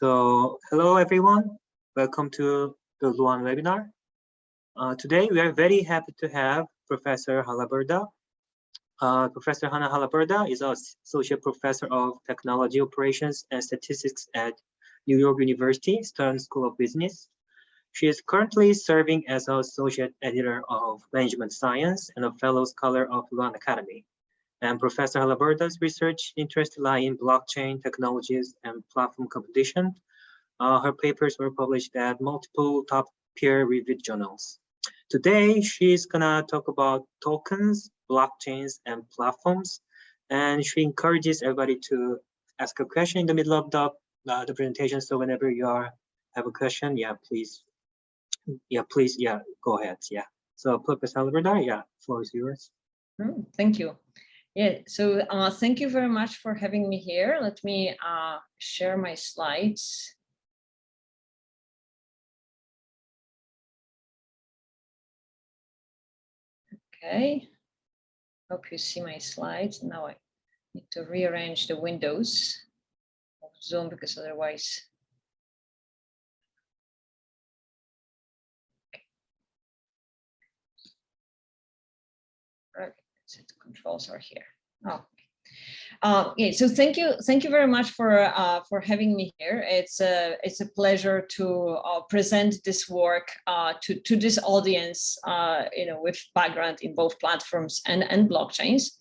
So, hello everyone. Welcome to the Luohan Webinar. Today we are very happy to have Professor Halaburda. Professor Hanan Halaburda is Associate Professor of Technology Operations and Statistics at New York University Stern School of Business. She is currently serving as Associate Editor of Management Science and a Fellow Scholar of Luohan Academy. And Professor Halaburda's research interests lie in blockchain technologies and platform competition. Her papers were published at multiple top peer-reviewed journals. Today, she's gonna talk about tokens, blockchains, and platforms. And she encourages everybody to ask a question in the middle of the presentation. So whenever you have a question, please, go ahead. So Professor Halaburda, floor is yours. Thank you. So thank you very much for having me here. Let me share my slides. Okay, hope you see my slides. Now I need to rearrange the windows of Zoom because otherwise. Right, the controls are here. So thank you very much for having me here. It's a pleasure to present this work to this audience, with background in both platforms and blockchains.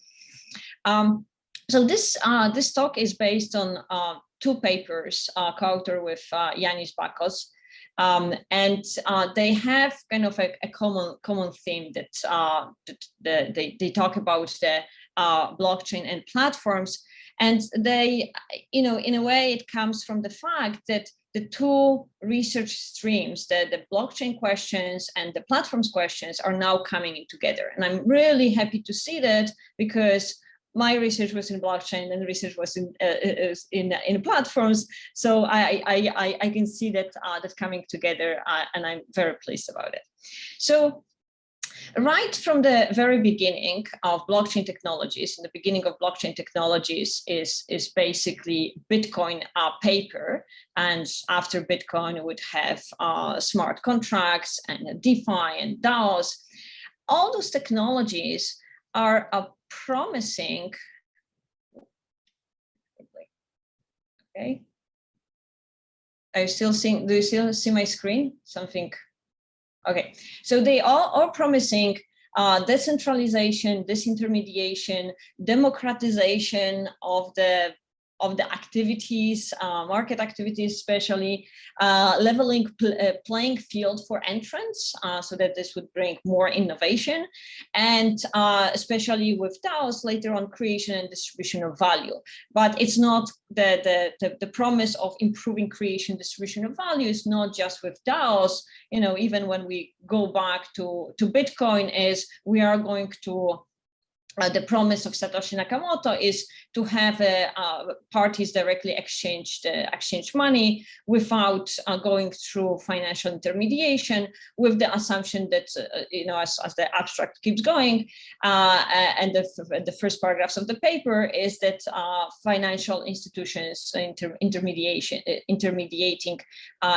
So this talk is based on two papers co-authored with Yanis Bakos. And they have kind of a common theme that they talk about the blockchain and platforms, and they, in a way, it comes from the fact that the two research streams, the blockchain questions and the platforms questions, are now coming in together. And I'm really happy to see that, because my research was in blockchain and research was in platforms. So I can see that that's coming together, and I'm very pleased about it. So right from the very beginning of blockchain technologies, in the beginning of blockchain technologies is basically Bitcoin paper. And after Bitcoin, we would have smart contracts and DeFi and DAOs. All those technologies are promising. Okay. Are you still seeing? Do you still see my screen? Something. Okay. So they are promising decentralization, disintermediation, democratization of the activities, market activities, especially leveling playing field for entrants, so that this would bring more innovation, and especially with DAOs later on, creation and distribution of value. But it's not the promise of improving creation, distribution of value is not just with DAOs. Even when we go back to Bitcoin, is we are going to the promise of Satoshi Nakamoto is to have parties directly exchange money without going through financial intermediation, with the assumption that as the abstract keeps going, and the first paragraphs of the paper is that financial institutions intermediating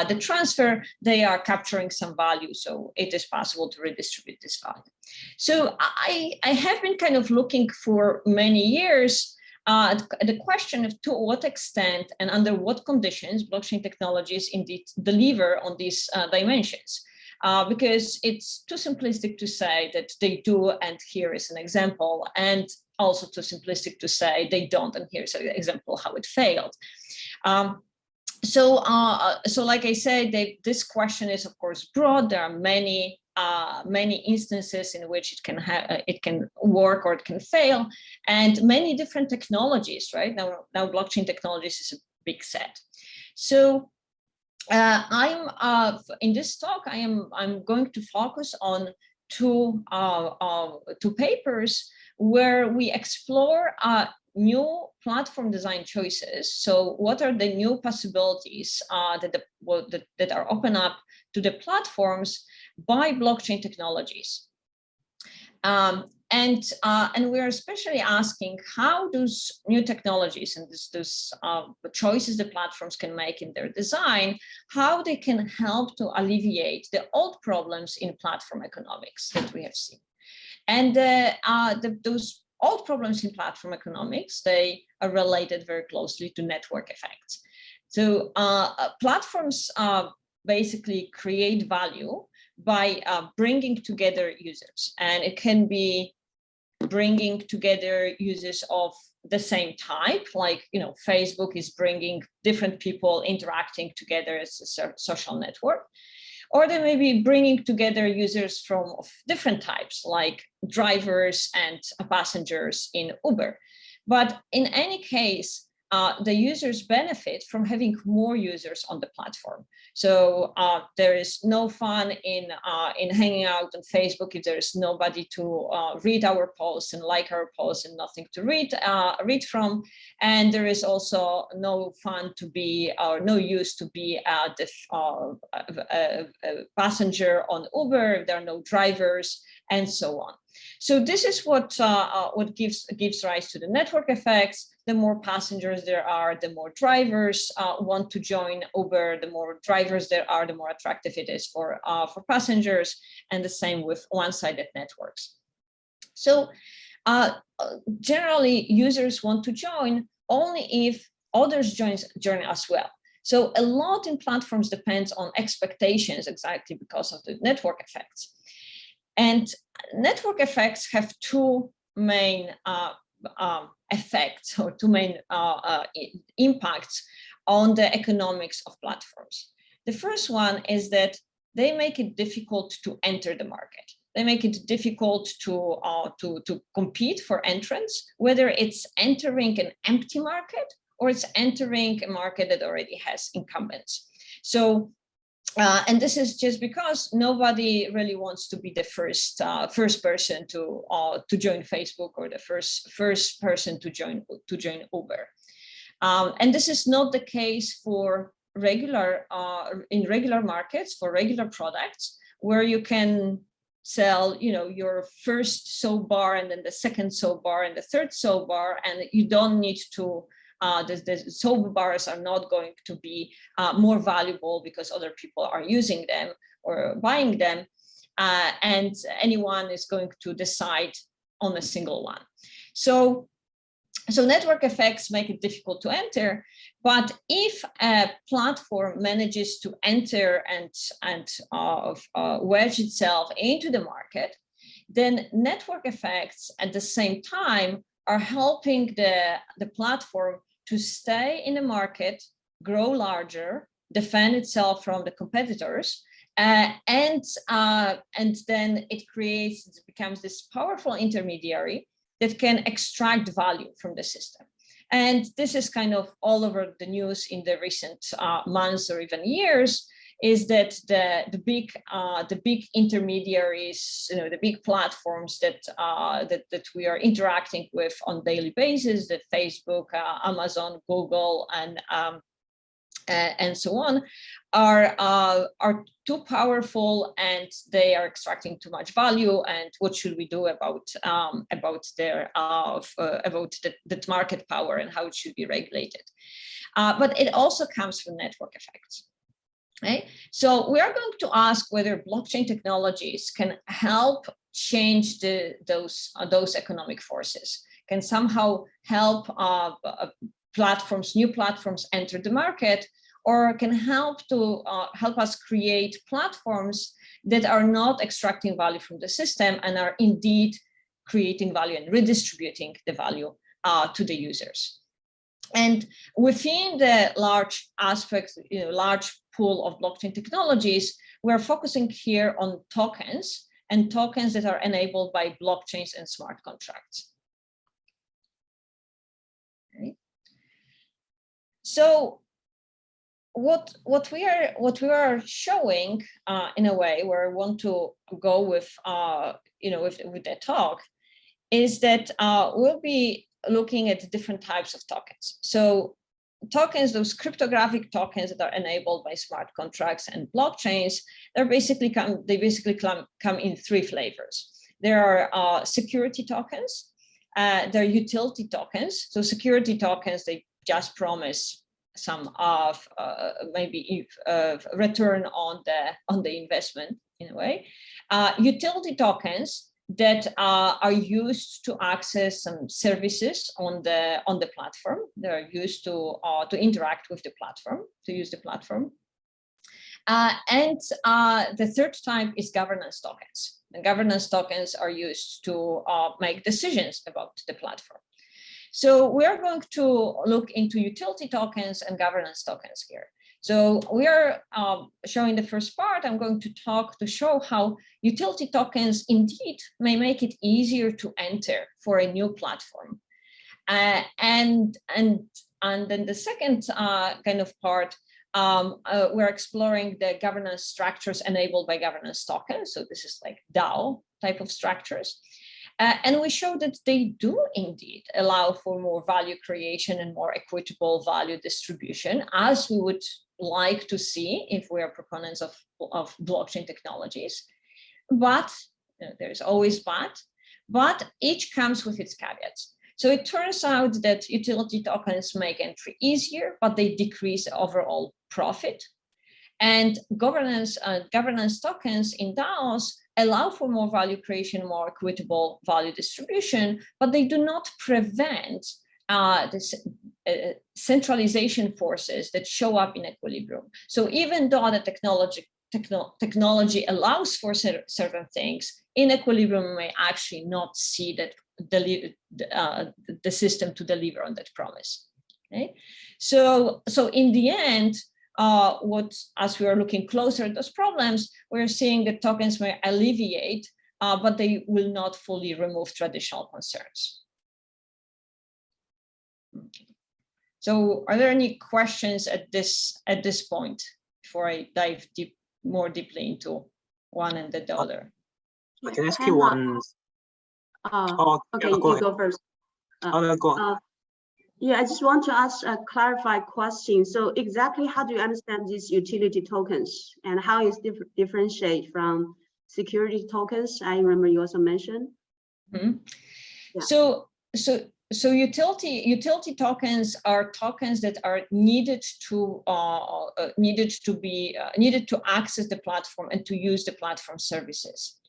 the transfer, they are capturing some value, so it is possible to redistribute this value. So I have been kind of looking for many years the question of to what extent and under what conditions blockchain technologies indeed deliver on these dimensions, because it's too simplistic to say that they do, and here is an example, and also too simplistic to say they don't, and here's an example how it failed. So like I said, this question is of course broad. There are many instances in which it can work or it can fail, and many different technologies. Right now blockchain technologies is a big set. So I'm in this talk I'm going to focus on two papers where we explore new platform design choices. So what are the new possibilities that are open up to the platforms by blockchain technologies? And we're especially asking how those new technologies and those choices the platforms can make in their design, how they can help to alleviate the old problems in platform economics that we have seen. And those old problems in platform economics, they are related very closely to network effects. So platforms basically create value by bringing together users, and it can be bringing together users of the same type, like Facebook is bringing different people interacting together as a social network, or they may be bringing together users of different types, like drivers and passengers in Uber. But in any case, the users benefit from having more users on the platform. So there is no fun in hanging out on Facebook if there is nobody to read our posts and like our posts and nothing to read from. And there is also no fun to be, or no use to be a passenger on Uber if there are no drivers, and so on. So this is what gives rise to the network effects. The more passengers there are, the more drivers want to join Uber. The more drivers there are, the more attractive it is for passengers, and the same with one-sided networks. So generally, users want to join only if others join as well. So a lot in platforms depends on expectations, exactly because of the network effects. And network effects have two main effects, or two main impacts on the economics of platforms. The first one is that they make it difficult to enter the market. They make it difficult to compete for entrants, whether it's entering an empty market or it's entering a market that already has incumbents. So and this is just because nobody really wants to be the first person to join Facebook, or the first person to join Uber. And this is not the case for in regular markets, for regular products, where you can sell your first soap bar, and then the second soap bar, and the third soap bar, and you don't need to the soap bars are not going to be more valuable because other people are using them or buying them, and anyone is going to decide on a single one. So network effects make it difficult to enter, but if a platform manages to enter and wedge itself into the market, then network effects at the same time are helping the platform to stay in the market, grow larger, defend itself from the competitors, and then it becomes this powerful intermediary that can extract value from the system. And this is kind of all over the news in the recent months or even years, is that the big intermediaries, the big platforms that we are interacting with on a daily basis, that Facebook, Amazon, Google, and so on, are too powerful, and they are extracting too much value. And what should we do about that market power, and how it should be regulated? But it also comes from network effects. Right? So we are going to ask whether blockchain technologies can help change those economic forces, can somehow help new platforms enter the market, or can help us create platforms that are not extracting value from the system and are indeed creating value and redistributing the value to the users. And within the large aspects, large pool of blockchain technologies, we're focusing here on tokens, and tokens that are enabled by blockchains and smart contracts. Okay. So what we are showing in a way, where I want to go with with the talk, is that we'll be looking at different types of tokens. So tokens, those cryptographic tokens that are enabled by smart contracts and blockchains, they basically come in three flavors. There are security tokens. There are utility tokens. So security tokens, they just promise some of maybe return on the investment in a way. Utility tokens that are used to access some services on the platform. They're used to interact with the platform, to use the platform. And the third type is governance tokens. And governance tokens are used to make decisions about the platform. So we are going to look into utility tokens and governance tokens here. So we are showing the first part. I'm going to show how utility tokens indeed may make it easier to enter for a new platform. And then the second kind of part, we're exploring the governance structures enabled by governance tokens. So this is like DAO type of structures. And we show that they do indeed allow for more value creation and more equitable value distribution, as we would like to see if we are proponents of blockchain technologies. But there's always but each comes with its caveats. So it turns out that utility tokens make entry easier, but they decrease overall profit. And governance tokens in DAOs allow for more value creation, more equitable value distribution, but they do not prevent this centralization forces that show up in equilibrium. So even though the technology allows for certain things, in equilibrium we may actually not see that the system to deliver on that promise. Okay, so in the end, as we are looking closer at those problems, we're seeing that tokens may alleviate, but they will not fully remove traditional concerns. Okay. So are there any questions at this point before I dive more deeply into one and the other? I can ask you one. Okay, you go first. Go on. Yeah, I just want to ask a clarified question. So exactly how do you understand these utility tokens, and how is differentiate from security tokens? I remember you also mentioned. Mm-hmm. Yeah. So utility tokens are tokens that are needed to access the platform and to use the platform services.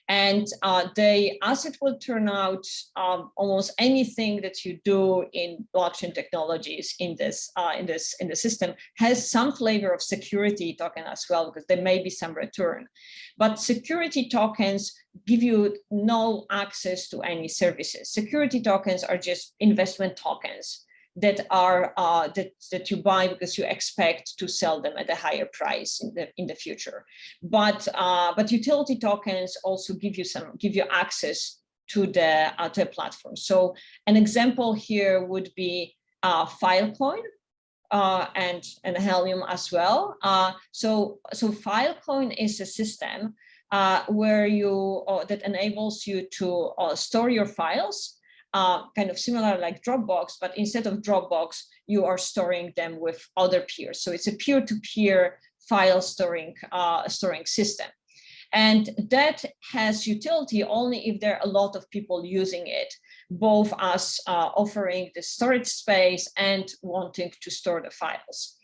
And they, as it will turn out, almost anything that you do in blockchain technologies in the system has some flavor of security token as well, because there may be some return. But security tokens give you no access to any services. Security tokens are just investment tokens that are that you buy because you expect to sell them at a higher price in the future. But utility tokens also give you access to the platform. So an example here would be Filecoin and Helium as well. So Filecoin is a system where that enables you to store your files. Kind of similar like Dropbox, but instead of Dropbox, you are storing them with other peers. So it's a peer-to-peer file storing system. And that has utility only if there are a lot of people using it, both as offering the storage space and wanting to store the files.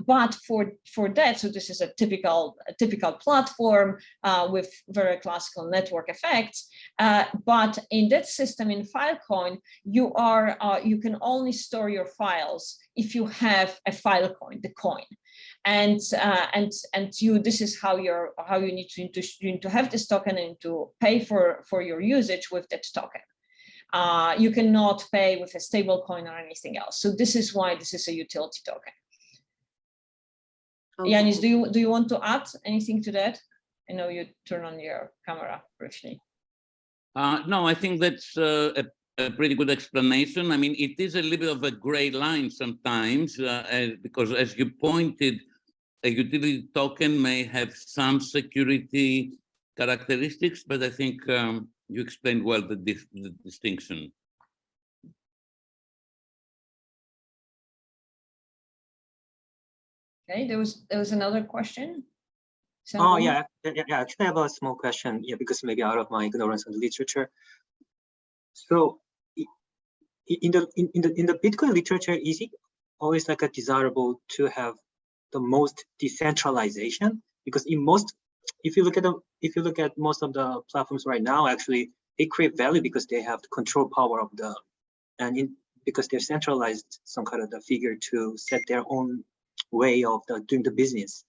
But for that, so this is a typical platform with very classical network effects. But in that system, in Filecoin, you can only store your files if you have a Filecoin, the coin. And this is how you need to have this token and to pay for your usage with that token. You cannot pay with a stable coin or anything else. So this is why this is a utility token. Okay. Yanis, do you want to add anything to that? I know you turn on your camera briefly. No, I think that's a pretty good explanation. I mean, it is a little bit of a gray line sometimes, because as you pointed, a utility token may have some security characteristics, but I think you explained well the distinction. Okay, there was another question. Oh yeah. Actually, I have a small question. Yeah, because maybe out of my ignorance of the literature. So, in the Bitcoin literature, is it always like a desirable to have the most decentralization? Because in most, if you look at most of the platforms right now, actually they create value because they have the control power of the, because they're centralized some kind of the figure to set their own way of doing the business.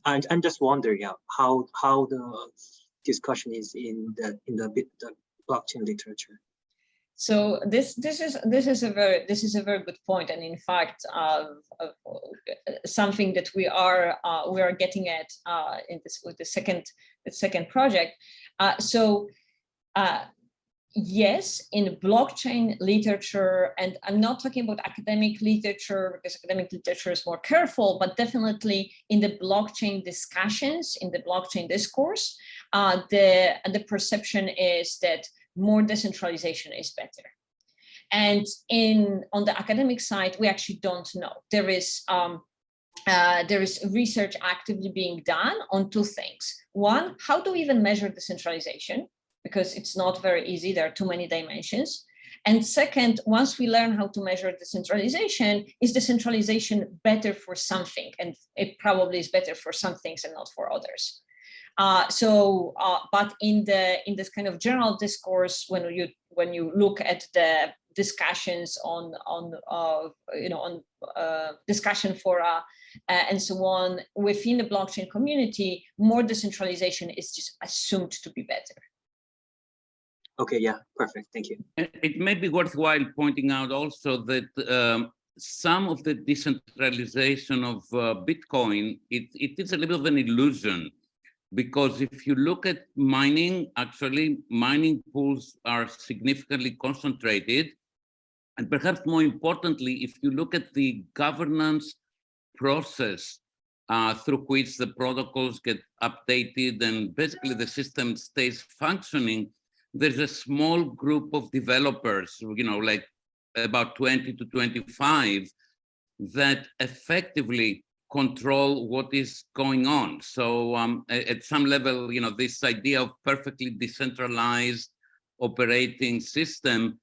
I'm just wondering, yeah, how the discussion is in the blockchain literature. So this is a very good point, and in fact, something that we are getting at in this with the second project. Yes, in blockchain literature, and I'm not talking about academic literature because academic literature is more careful, but definitely in the blockchain discussions, in the blockchain discourse, the perception is that more decentralization is better. And on the academic side, we actually don't know. There is research actively being done on two things. One, how do we even measure decentralization? Because it's not very easy, there are too many dimensions. And second, once we learn how to measure decentralization, is decentralization better for something? And it probably is better for some things and not for others. But in this kind of general discourse, when you look at the discussions on discussion fora and so on within the blockchain community, more decentralization is just assumed to be better. Okay, yeah, perfect, thank you. It may be worthwhile pointing out also that some of the decentralization of Bitcoin, it is a little bit of an illusion, because if you look at mining, actually mining pools are significantly concentrated. And perhaps more importantly, if you look at the governance process through which the protocols get updated and basically the system stays functioning, there's a small group of developers, like about 20 to 25, that effectively control what is going on. So at some level, this idea of perfectly decentralized operating system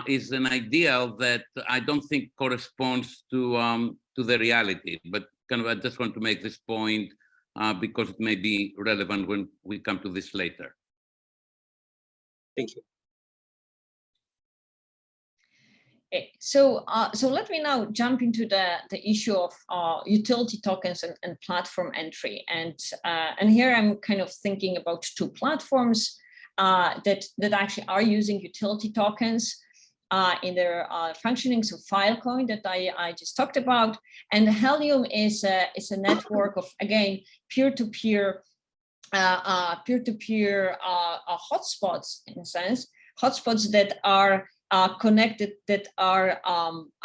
is an ideal that I don't think corresponds to the reality. But I just want to make this point because it may be relevant when we come to this later. Thank you. So let me now jump into the issue of utility tokens and platform entry, and here I'm kind of thinking about two platforms that actually are using utility tokens in their functioning. So Filecoin that I just talked about, and Helium is a network of, again, peer-to-peer hotspots, in a sense, hotspots that are connected, that are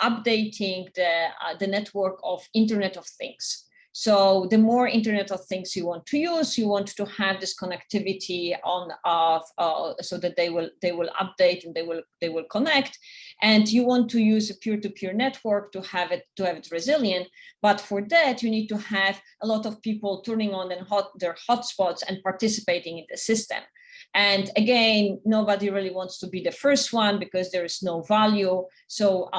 updating the network of Internet of Things. So the more Internet of Things you want to use, you want to have this connectivity on so that they will update and they will connect, and you want to use a peer-to-peer network to have it resilient. But for that, you need to have a lot of people turning on their hotspots and participating in the system. And again, nobody really wants to be the first one because there is no value. So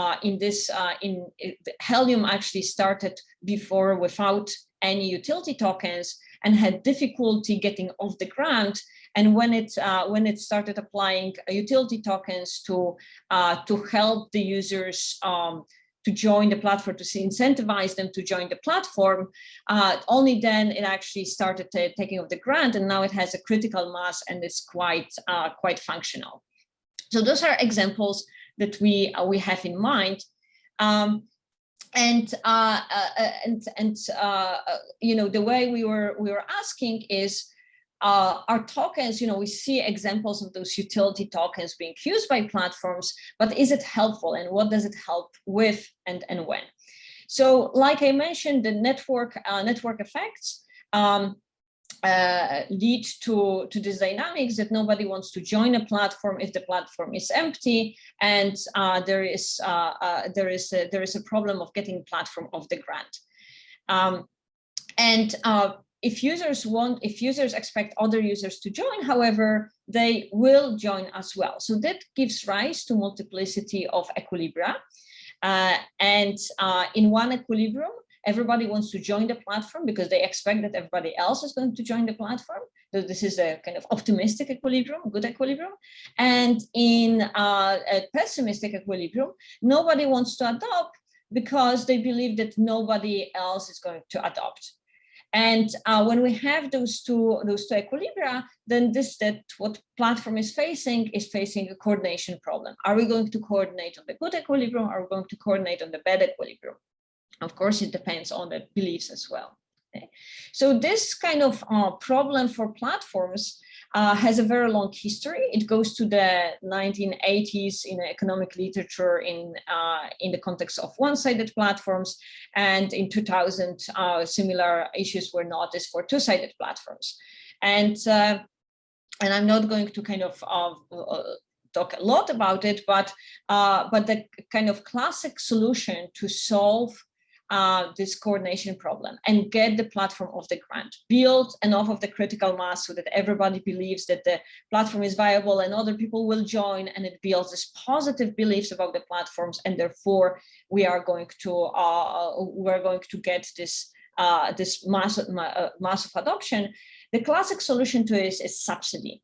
Helium actually started before without any utility tokens and had difficulty getting off the ground. And when it started applying utility tokens to help the users to join the platform, to incentivize them to join the platform, only then it actually started taking off the ground, and now it has a critical mass and it's quite functional. So those are examples that we have in mind, the way we were asking is, our tokens, we see examples of those utility tokens being used by platforms, but is it helpful, and what does it help with, and when? So like I mentioned, the network effects lead to this dynamics that nobody wants to join a platform if the platform is empty, and there is a problem of getting platform off the ground. if users expect other users to join, however, they will join as well. So that gives rise to multiplicity of equilibria. And in one equilibrium, everybody wants to join the platform because they expect that everybody else is going to join the platform. So this is a kind of optimistic equilibrium, good equilibrium. And in a pessimistic equilibrium, nobody wants to adopt because they believe that nobody else is going to adopt. And when we have those two equilibria, then what platform is facing a coordination problem. Are we going to coordinate on the good equilibrium? Or are we going to coordinate on the bad equilibrium? Of course, it depends on the beliefs as well. Okay. So this kind of problem for platforms has a very long history. It goes to the 1980s in economic literature in the context of one-sided platforms, and in 2000, similar issues were noticed for two-sided platforms. And I'm not going to kind of talk a lot about it, but the kind of classic solution to solve this coordination problem and get the platform off the ground, build enough of the critical mass so that everybody believes that the platform is viable and other people will join, and it builds this positive beliefs about the platforms, and therefore we are going to get this mass of adoption. The classic solution to this is subsidy.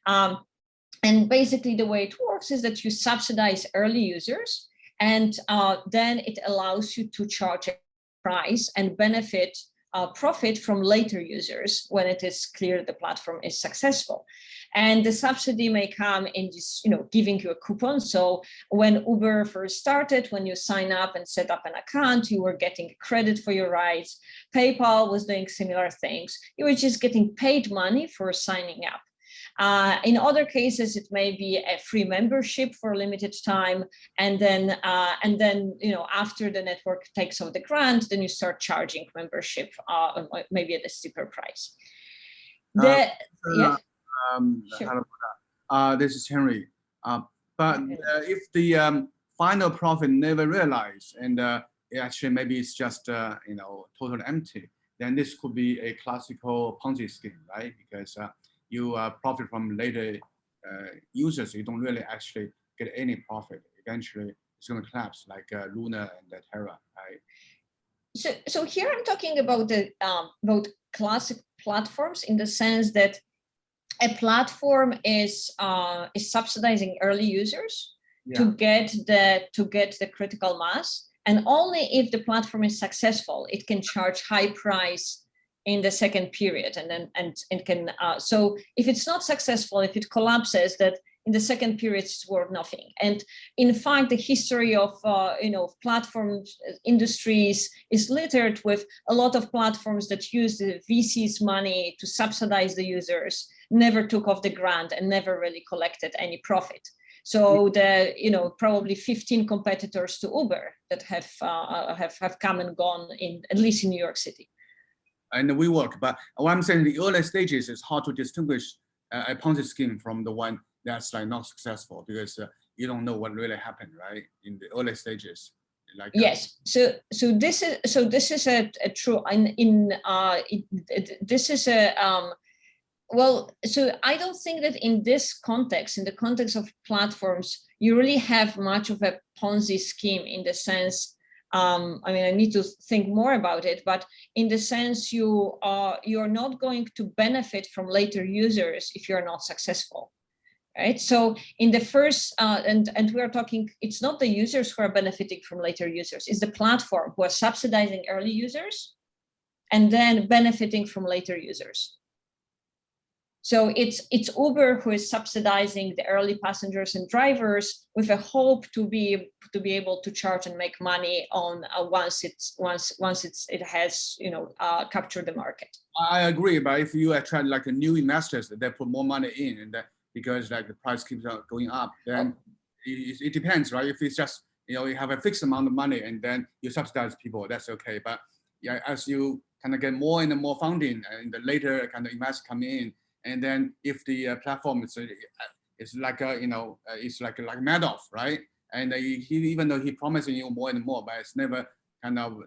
And basically the way it works is that you subsidize early users, and then it allows you to charge a price and profit from later users when it is clear the platform is successful. And the subsidy may come in just, giving you a coupon. So when Uber first started, when you sign up and set up an account, you were getting credit for your rides. PayPal was doing similar things. You were just getting paid money for signing up. In other cases, it may be a free membership for a limited time, and then after the network takes off the ground, then you start charging membership, maybe at a steeper price. Yes? Sure. This is Henry. But if the final profit never realized, and actually maybe it's just totally empty, then this could be a classical Ponzi scheme, right? Because you profit from later users, you don't really actually get any profit. Eventually, it's going to collapse like Luna and Terra, right? So here I'm talking about the classic platforms in the sense that a platform is subsidizing early users to get the critical mass, and only if the platform is successful, it can charge high price in the second period, and can so if it's not successful, if it collapses, that in the second period it's worth nothing. And in fact, the history of platform industries is littered with a lot of platforms that use the VC's money to subsidize the users, never took off the ground, and never really collected any profit. So probably 15 competitors to Uber that have come and gone at least in New York City. And we work, but what I'm saying, the early stages is hard to distinguish a Ponzi scheme from the one that's like not successful, because you don't know what really happened, right? In the early stages, like yes. So this is a true this is a well. So I don't think that in this context, in the context of platforms, you really have much of a Ponzi scheme in the sense. I mean, I need to think more about it, but in the sense you're not going to benefit from later users if you're not successful, right? So in the first, and we are talking, it's not the users who are benefiting from later users, it's the platform who are subsidizing early users and then benefiting from later users. So it's Uber who is subsidizing the early passengers and drivers with a hope to be able to charge and make money on once it has captured the market. I agree, but if you attract like a new investors, they put more money in, and because like the price keeps on going up, then it depends, right? If it's just you have a fixed amount of money and then you subsidize people, that's okay. But yeah, as you kind of get more and more funding, and the later kind of investors come in. And then if the platform is like it's like Madoff, right? And he even though he promising you more and more, but it's never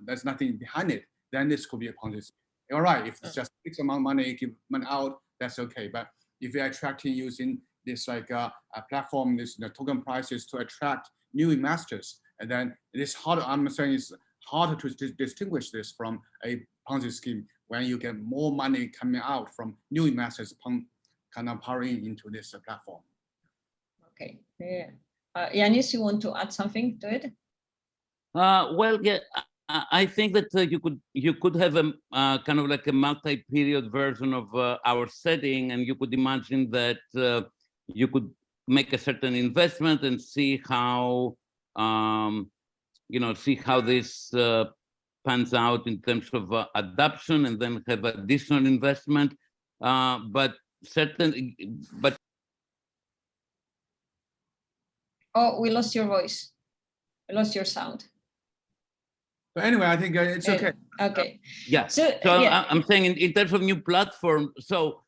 there's nothing behind it. Then this could be a Ponzi scheme. All right, if it's just fixed amount of money, give money out, that's okay. But if you're attracting using this like a platform, this token prices to attract new investors, and then it is hard. I'm saying it's harder to distinguish this from a Ponzi scheme when you get more money coming out from new investors kind of powering into this platform. Okay. Yeah. Yanis, you want to add something to it? Well, yeah, I think that you could have a kind of like a multi-period version of our setting, and you could imagine that you could make a certain investment and see how see how this pans out in terms of adoption, and then have additional investment. But Oh, we lost your voice. We lost your sound. But anyway, I think it's okay. Okay. Yeah. So yeah. I'm saying in terms of new platforms. So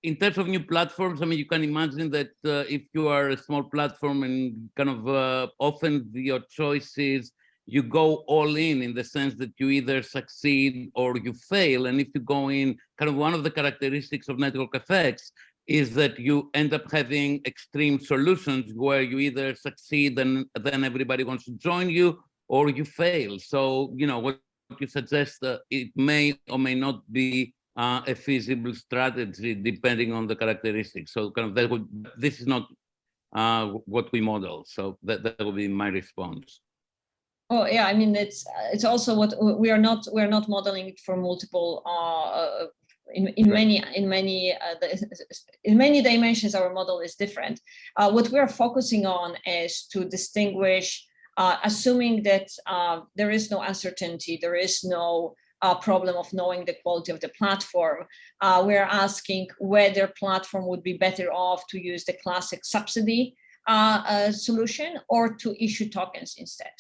in terms of new platforms, I mean, you can imagine that if you are a small platform and kind of often your choice is you go all in the sense that you either succeed or you fail. And if you go in, kind of one of the characteristics of network effects is that you end up having extreme solutions where you either succeed and then everybody wants to join you, or you fail. So, what you suggest, it may or may not be a feasible strategy depending on the characteristics. So kind of this is not what we model. So that will be my response. Oh yeah, I mean it's also what we are not modeling it for multiple in many dimensions. Our model is different. What we are focusing on is to distinguish, assuming that there is no uncertainty, there is no problem of knowing the quality of the platform. We're asking whether platform would be better off to use the classic subsidy solution or to issue tokens instead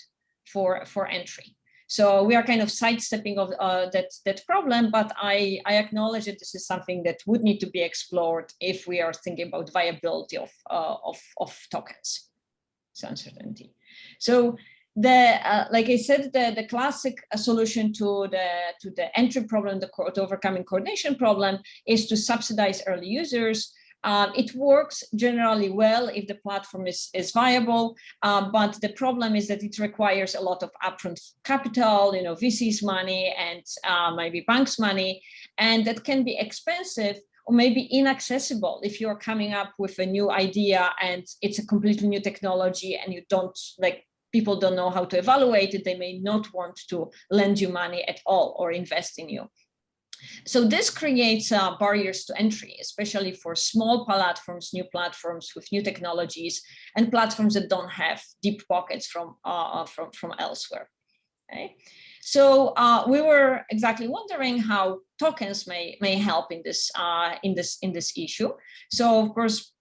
for entry. So we are kind of sidestepping of that problem, but I acknowledge that this is something that would need to be explored if we are thinking about viability of tokens. It's uncertainty. So like I said, the classic solution to the entry problem, to overcoming coordination problem, is to subsidize early users. It works generally well if the platform is viable, but the problem is that it requires a lot of upfront capital, VC's money and maybe banks' money, and that can be expensive or maybe inaccessible if you're coming up with a new idea and it's a completely new technology and you don't people don't know how to evaluate it. They may not want to lend you money at all or invest in you. So this creates barriers to entry, especially for small platforms, new platforms with new technologies, and platforms that don't have deep pockets from elsewhere. Okay, so we were exactly wondering how tokens may help in this issue. So of course,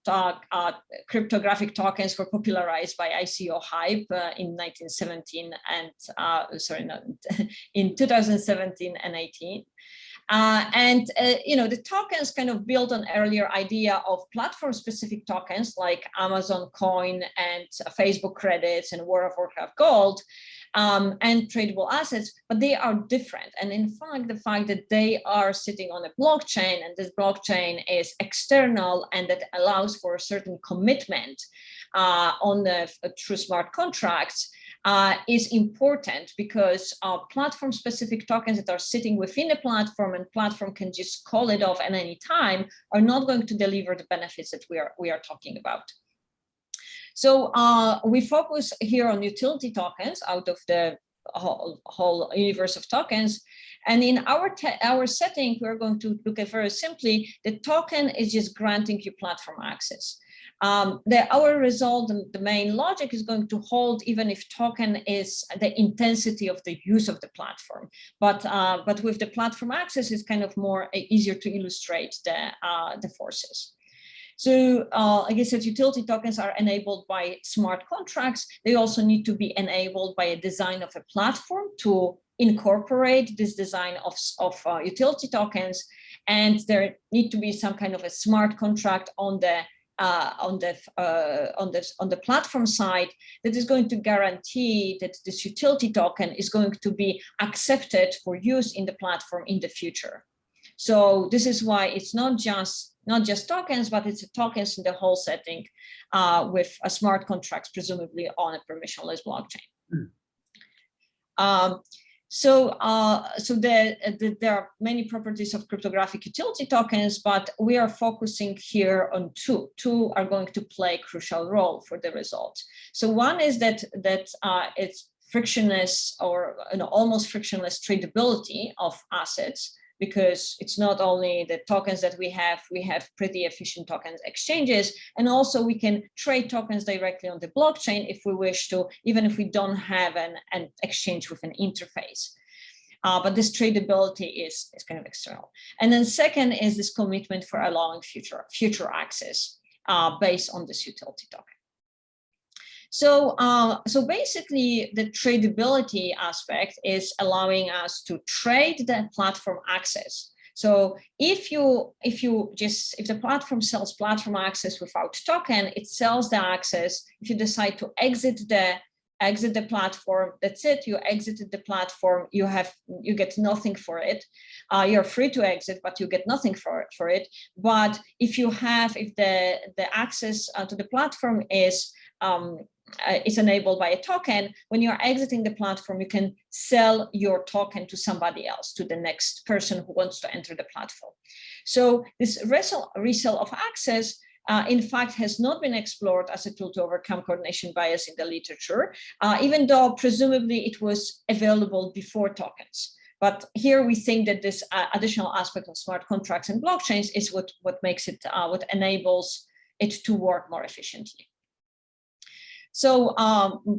cryptographic tokens were popularized by ICO Hype in 1917 and in 2017 and 18. The tokens kind of built on earlier idea of platform-specific tokens like Amazon Coin and Facebook credits and World of Warcraft Gold and tradable assets, but they are different. And in fact, the fact that they are sitting on a blockchain and this blockchain is external and that allows for a certain commitment through smart contracts is important because platform-specific tokens that are sitting within a platform and platform can just call it off at any time are not going to deliver the benefits that we are talking about. So we focus here on utility tokens out of the whole universe of tokens. And in our setting, we're going to look at very simply, the token is just granting you platform access. Our result, the main logic is going to hold even if token is the intensity of the use of the platform. But with the platform access, it's kind of more easier to illustrate the forces. So like I said, utility tokens are enabled by smart contracts. They also need to be enabled by a design of a platform to incorporate this design of utility tokens. And there need to be some kind of a smart contract on the platform side that is going to guarantee that this utility token is going to be accepted for use in the platform in the future. So this is why it's not just tokens, but it's tokens in the whole setting with a smart contracts, presumably on a permissionless blockchain. So there are many properties of cryptographic utility tokens, but we are focusing here on two. Two are going to play a crucial role for the result. So one is that it's frictionless or almost frictionless tradability of assets, because it's not only the tokens that we have pretty efficient tokens exchanges, and also we can trade tokens directly on the blockchain if we wish to, even if we don't have an exchange with an interface. But this tradability is kind of external. And then second is this commitment for allowing future access based on this utility token. So, so basically, the tradability aspect is allowing us to trade the platform access. So if the platform sells platform access without token, it sells the access. If you decide to exit the platform, that's it. You exited the platform. You get nothing for it. You're free to exit, but you get nothing for it. But if the access to the platform is enabled by a token, when you're exiting the platform, you can sell your token to somebody else, to the next person who wants to enter the platform. So this resale of access, in fact, has not been explored as a tool to overcome coordination bias in the literature, even though presumably it was available before tokens. But here we think that this additional aspect of smart contracts and blockchains is what makes it, what enables it to work more efficiently. So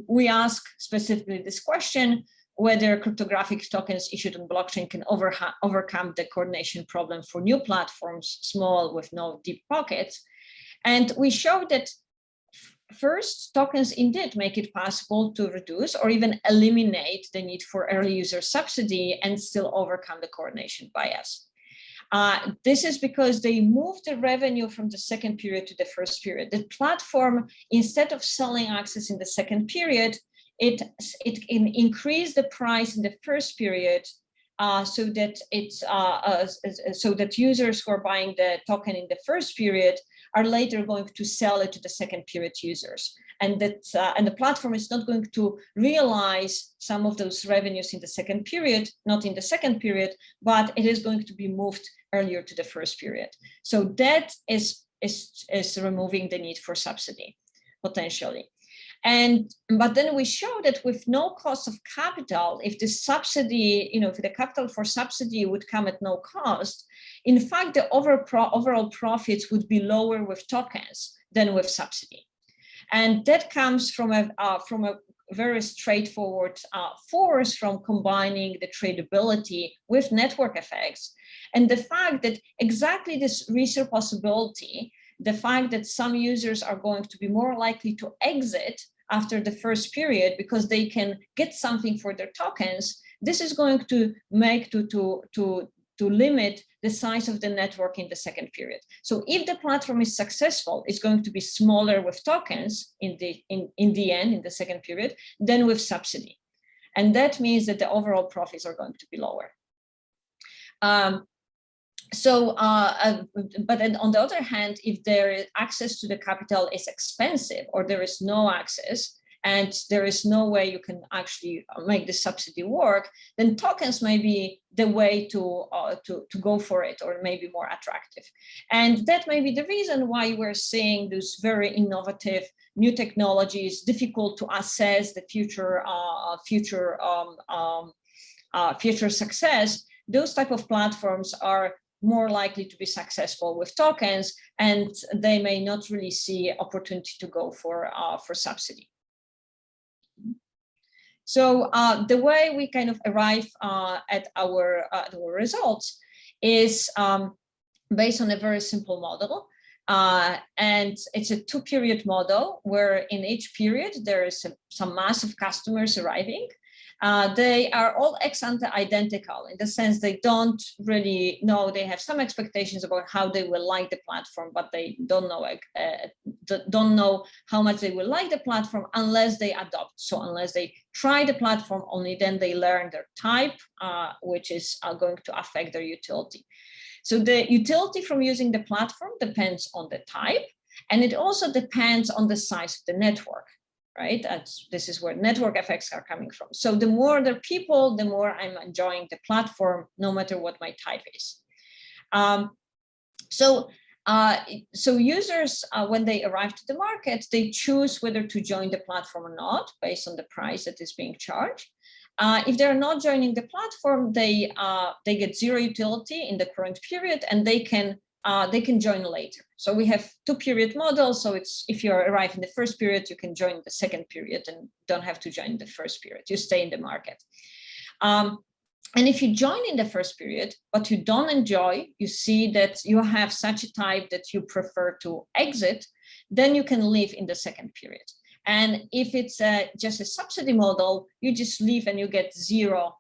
we ask specifically this question, whether cryptographic tokens issued on blockchain can overcome the coordination problem for new platforms, small with no deep pockets. And we showed that first, tokens indeed make it possible to reduce or even eliminate the need for early user subsidy and still overcome the coordination bias. This is because they move the revenue from the second period to the first period. The platform, instead of selling access in the second period, it can increase the price in the first period so that users who are buying the token in the first period are later going to sell it to the second period users. And the platform is not going to realize some of those revenues in the second period, not in the second period, but it is going to be moved earlier to the first period. So that is removing the need for subsidy, potentially. But then we show that with no cost of capital, if the subsidy, if the capital for subsidy would come at no cost, in fact, the overall profits would be lower with tokens than with subsidy. And that comes from a very straightforward force from combining the tradability with network effects. And the fact that exactly this resale possibility, the fact that some users are going to be more likely to exit after the first period because they can get something for their tokens, this is going to make to limit the size of the network in the second period. So if the platform is successful, it's going to be smaller with tokens in the end, in the second period, than with subsidy. And that means that the overall profits are going to be lower. But then on the other hand, if their access to the capital is expensive or there is no access, and there is no way you can actually make the subsidy work, then tokens may be the way to go for it, or maybe more attractive. And that may be the reason why we're seeing those very innovative new technologies, difficult to assess the future success. Those type of platforms are more likely to be successful with tokens, and they may not really see opportunity to go for subsidy. So the way we kind of arrive at our results is based on a very simple model. And it's a 2-period model where in each period there is some massive customers arriving. They are all ex ante identical in the sense they don't really know. They have some expectations about how they will like the platform, but they don't know how much they will like the platform unless they adopt. So unless they try the platform, only then they learn their type, which is going to affect their utility. So the utility from using the platform depends on the type, and it also depends on the size of the network. Right? This is where network effects are coming from. So the more the people, the more I'm enjoying the platform, no matter what my type is. So users, when they arrive to the market, they choose whether to join the platform or not, based on the price that is being charged. If they're not joining the platform, they get zero utility in the current period, and they can join later. So we have 2-period model. So it's, if you arrive in the first period, you can join the second period and don't have to join the first period. You stay in the market. And if you join in the first period, but you don't enjoy, you see that you have such a type that you prefer to exit, then you can leave in the second period. And if it's just a subsidy model, you just leave and you get zero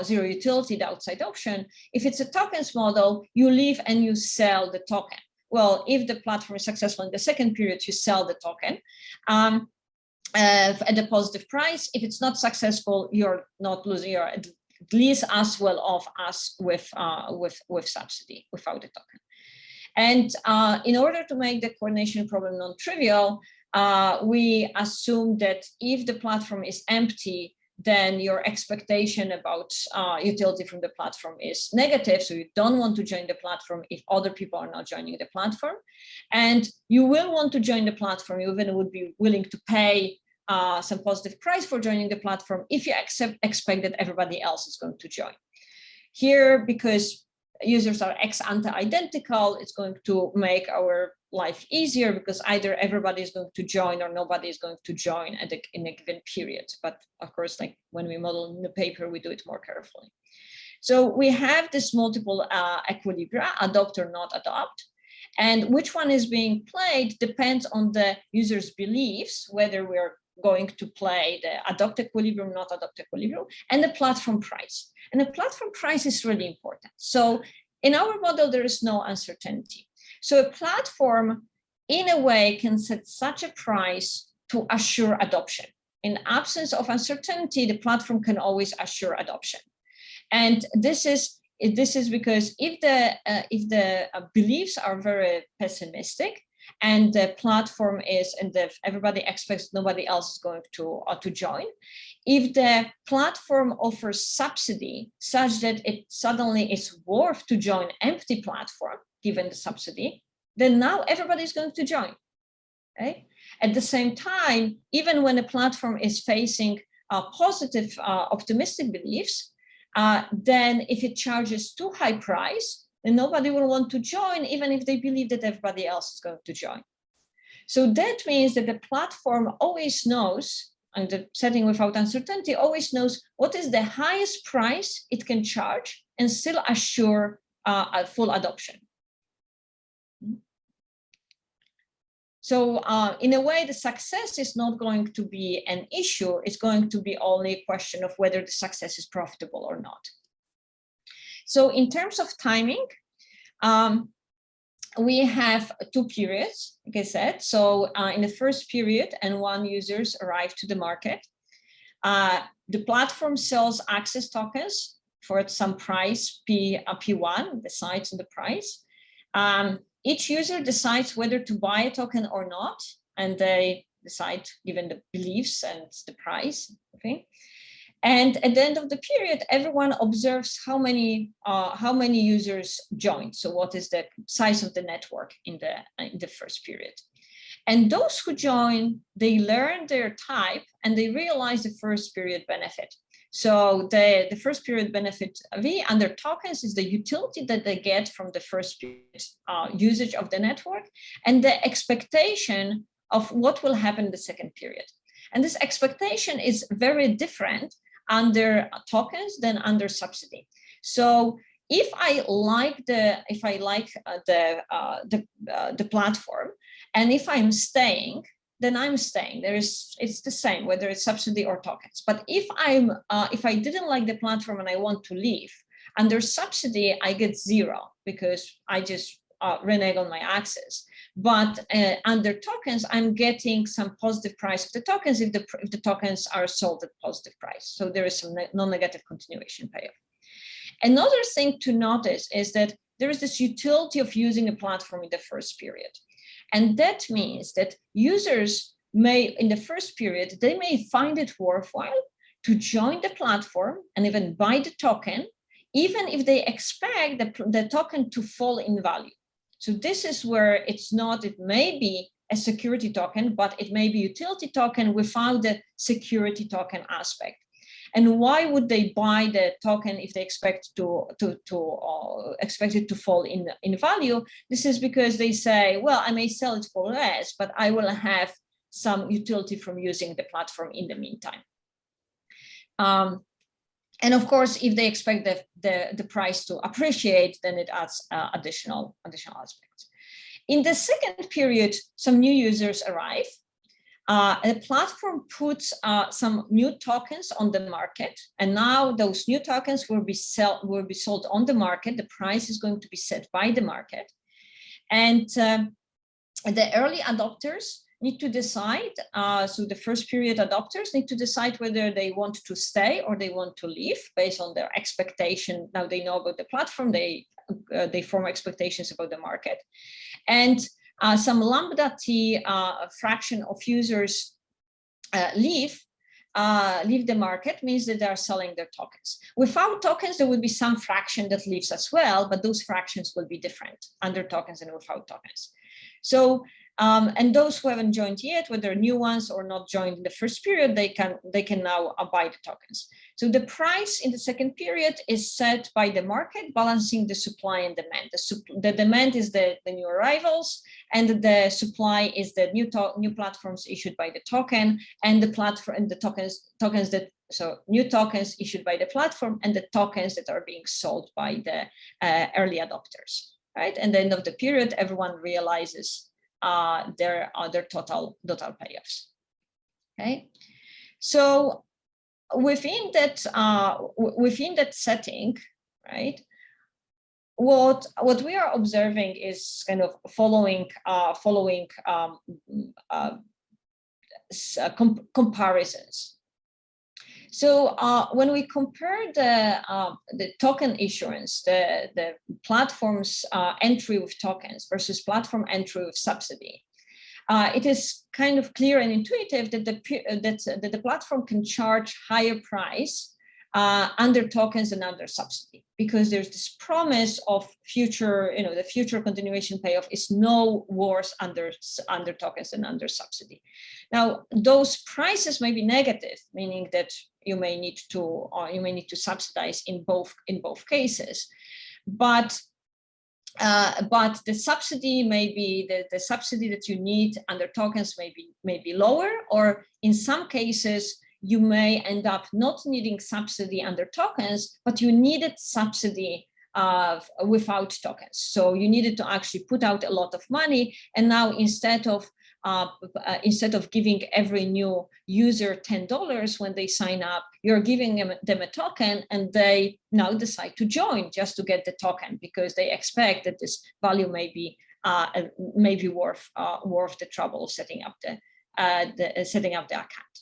utility, the outside option. If it's a tokens model, you leave and you sell the token. Well, if the platform is successful in the second period, you sell the token at a positive price. If it's not successful, you're not losing, you're at least as well off as with subsidy, without the token. And in order to make the coordination problem non-trivial, we assume that if the platform is empty, then your expectation about utility from the platform is negative. So you don't want to join the platform if other people are not joining the platform. And you will want to join the platform, you even would be willing to pay some positive price for joining the platform if you expect that everybody else is going to join. Here, because users are ex ante identical, it's going to make our life easier, because either everybody is going to join or nobody is going to join in a given period. But of course, like when we model in the paper, we do it more carefully. So we have this multiple equilibria, adopt or not adopt. And which one is being played depends on the user's beliefs, whether we're going to play the adopt equilibrium, not adopt equilibrium, and the platform price. And the platform price is really important. So in our model, there is no uncertainty. So a platform, in a way, can set such a price to assure adoption. In absence of uncertainty, the platform can always assure adoption. And this is because if the beliefs are very pessimistic, and the platform is, and everybody expects nobody else is going to join. If the platform offers subsidy such that it suddenly is worth to join empty platform, given the subsidy, then now everybody is going to join. Okay? At the same time, even when a platform is facing positive, optimistic beliefs, then if it charges too high price, then nobody will want to join, even if they believe that everybody else is going to join. So that means that the platform always knows, and the setting without uncertainty always knows what is the highest price it can charge and still assure a full adoption. So in a way, the success is not going to be an issue. It's going to be only a question of whether the success is profitable or not. So in terms of timing, we have 2 periods, like I said. So in the first period, N1 users arrive to the market. The platform sells access tokens for some price, P1, decides on the price. Each user decides whether to buy a token or not, and they decide given the beliefs and the price. Okay. And at the end of the period, everyone observes how many users joined. So what is the size of the network in the first period? And those who join, they learn their type and they realize the first period benefit. So the first period benefit V under tokens is the utility that they get from the first period usage of the network and the expectation of what will happen in the second period. And this expectation is very different under tokens than under subsidy. So if I like the platform, and if I'm staying, then I'm staying. It's the same whether it's subsidy or tokens. But if I didn't like the platform and I want to leave, under subsidy I get 0 because I just renege on my access. But under tokens, I'm getting some positive price of the tokens if the tokens are sold at positive price. So there is some non-negative continuation payoff. Another thing to notice is that there is this utility of using a platform in the first period. And that means that users may, in the first period, they may find it worthwhile to join the platform and even buy the token, even if they expect the token to fall in value. So this is where it may be a security token, but it may be utility token without the security token aspect. And why would they buy the token if they expect it to fall in value? This is because they say, well, I may sell it for less, but I will have some utility from using the platform in the meantime. And of course, if they expect the price to appreciate, then it adds additional aspects. In the second period, some new users arrive. The platform puts some new tokens on the market, and now those new tokens will be sold on the market. The price is going to be set by the market, and the early adopters need to decide. So the first period adopters need to decide whether they want to stay or they want to leave based on their expectation. Now they know about the platform, they form expectations about the market, and some lambda t fraction of users leave the market, means that they are selling their tokens. Without tokens, there would be some fraction that leaves as well, but those fractions will be different under tokens and without tokens. So, and those who haven't joined yet, whether new ones or not joined in the first period, they can now buy the tokens. So the price in the second period is set by the market, balancing the supply and demand. The demand is the new arrivals, and the supply is the new platforms issued by the token, and the platform and the tokens that, so new tokens issued by the platform and the tokens that are being sold by the early adopters, right? And at the end of the period, everyone realizes their total payoffs. Okay, so within that setting, right, what we are observing is kind of following comparisons. So when we compare the token issuance, the platform's entry with tokens versus platform entry with subsidy, it is kind of clear and intuitive that the platform can charge higher price under tokens than under subsidy, because there's this promise of future, the future continuation payoff is no worse under tokens than under subsidy. Now, those prices may be negative, meaning that you may need to subsidize in both cases, but the subsidy may be the subsidy that you need under tokens may be lower, or in some cases you may end up not needing subsidy under tokens, but you needed subsidy without tokens. So you needed to actually put out a lot of money, and now instead of giving every new user $10 when they sign up, you're giving them a token, and they now decide to join just to get the token because they expect that this value may be worth the trouble of setting up the account.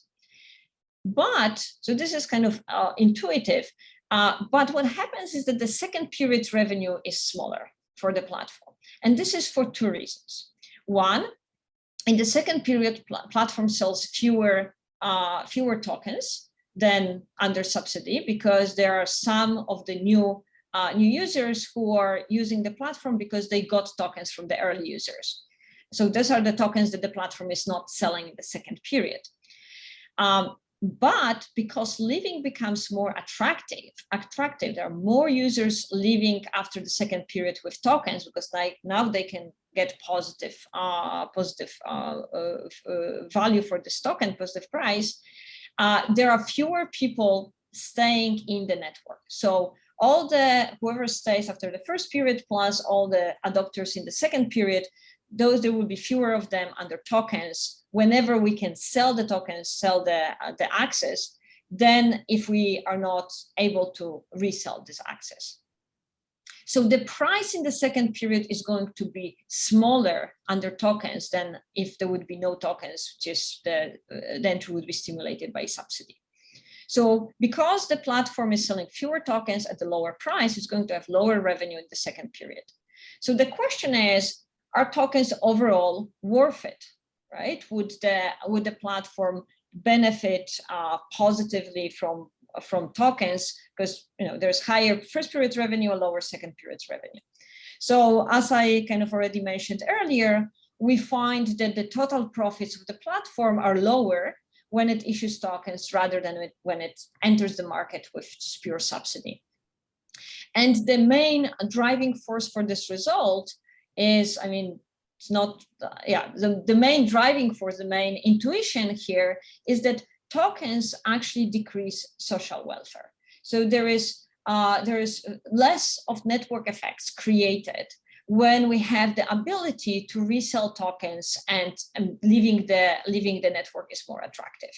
But so this is kind of intuitive. But what happens is that the second period revenue is smaller for the platform, and this is for two reasons. One, in the second period, platform sells fewer tokens than under subsidy, because there are some of the new users who are using the platform because they got tokens from the early users. So those are the tokens that the platform is not selling in the second period. But because leaving becomes more attractive, there are more users leaving after the second period with tokens, because now they can get positive value for this token, positive price. There are fewer people staying in the network. So whoever stays after the first period plus all the adopters in the second period, there will be fewer of them under tokens whenever we can sell the tokens, sell the access, than if we are not able to resell this access. So the price in the second period is going to be smaller under tokens than if there would be no tokens, just the entry would be stimulated by subsidy. So because the platform is selling fewer tokens at the lower price, it's going to have lower revenue in the second period. So the question is, are tokens overall worth it, right? Would the platform benefit positively from tokens, because there's higher first period revenue or lower second period revenue. So as I kind of already mentioned earlier, we find that the total profits of the platform are lower when it issues tokens rather than when it enters the market with just pure subsidy. And the main driving force for this result is, it's not, the main driving force, the main intuition here is that tokens actually decrease social welfare. So there is less of network effects created when we have the ability to resell tokens and leaving the network is more attractive.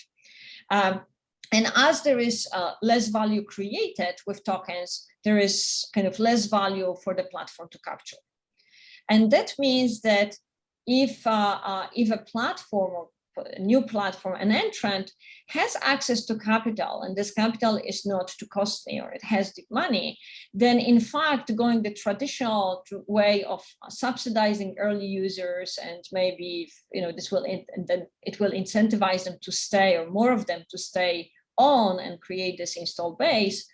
And as there is less value created with tokens, there is kind of less value for the platform to capture. And that means that if a platform or a new platform, an entrant, has access to capital, and this capital is not too costly or it has the money, then in fact going the traditional way of subsidizing early users, and maybe this will, and then it will incentivize them to stay, or more of them to stay on and create this install base.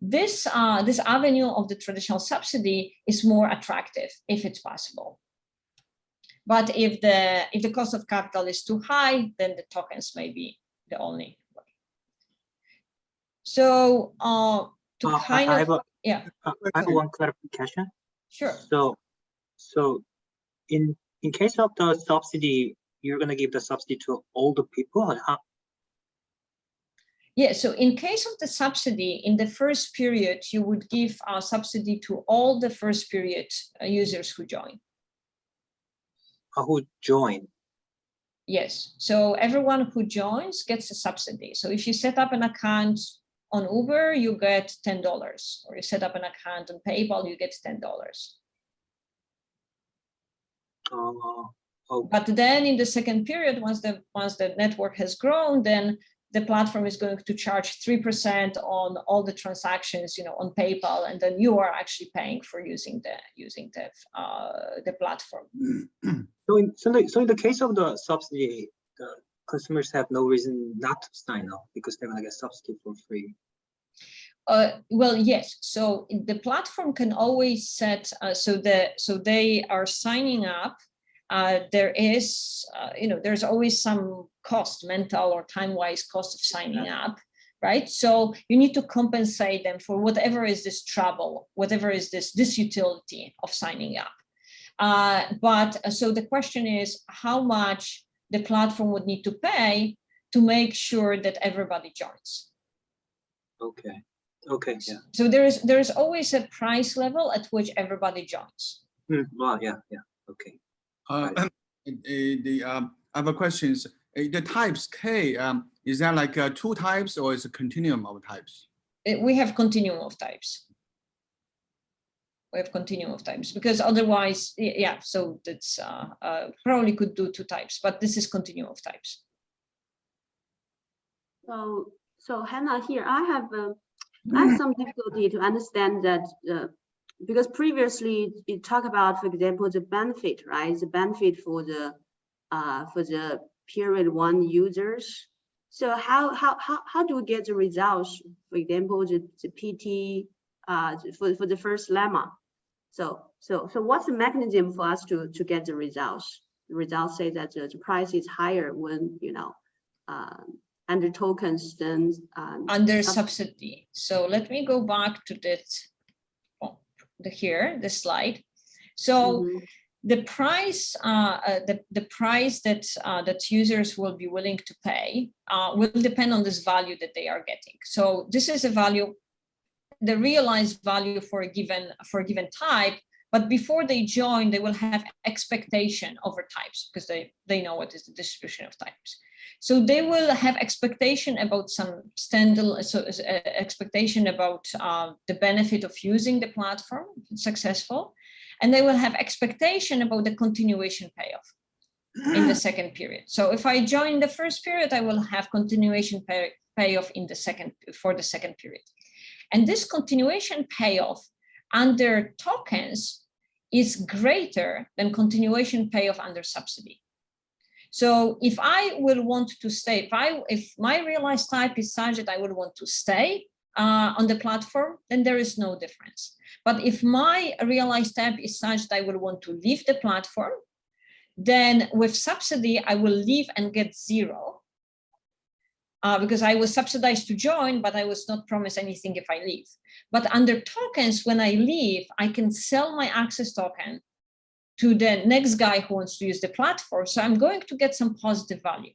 This avenue of the traditional subsidy is more attractive if it's possible. But if the cost of capital is too high, then the tokens may be the only way. So I have one clarification. Sure. So in case of the subsidy, you're going to give the subsidy to all the people? Yeah, so in case of the subsidy, in the first period, you would give a subsidy to all the first period users who join. Who join? Yes, so everyone who joins gets a subsidy. So if you set up an account on Uber, you get $10, or you set up an account on PayPal, you get $10. But then in the second period, once the network has grown, then the platform is going to charge 3% on all the transactions, on PayPal, and then you are actually paying for using the platform. So in the case of the subsidy, the consumers have no reason not to sign up because they're going to get subsidy for free. Well, yes. So the platform can always set so they are signing up. There is, there's always some cost, mental or time-wise cost of signing up, right? So you need to compensate them for whatever is this trouble, whatever is this utility of signing up. So the question is how much the platform would need to pay to make sure that everybody joins. Okay, yeah. So there is always a price level at which everybody joins. Well, yeah, okay. I have a question. The types K, is that like 2 types or is a continuum of types? We have continuum of types. We have continuum of types because otherwise, yeah. So that's probably could do 2 types, but this is continuum of types. So Hannah, here I have some difficulty to understand that. Because previously you talk about, for example, the benefit, right? The benefit for the period 1 users. So how do we get the results? For example, the PT for the first lemma. So what's the mechanism for us to get the results? The results say that the price is higher when under tokens than under subsidy. So let me go back to this. The slide. So the price, the price that users will be willing to pay will depend on this value that they are getting. So this is a value, the realized value for a given type But before they join, they will have expectation over types because they know what is the distribution of types. So they will have expectation about some standalone, expectation about the benefit of using the platform, if it's successful, and they will have expectation about the continuation payoff in the second period. So if I join the first period, I will have continuation payoff in the second period. And this continuation payoff under tokens is greater than continuation payoff under subsidy. So if I will want to stay, if my realized type is such that I would want to stay on the platform, then there is no difference. But if my realized type is such that I would want to leave the platform, then with subsidy, I will leave and get 0 because I was subsidized to join, but I was not promised anything if I leave. But under tokens, when I leave, I can sell my access token to the next guy who wants to use the platform. So I'm going to get some positive value.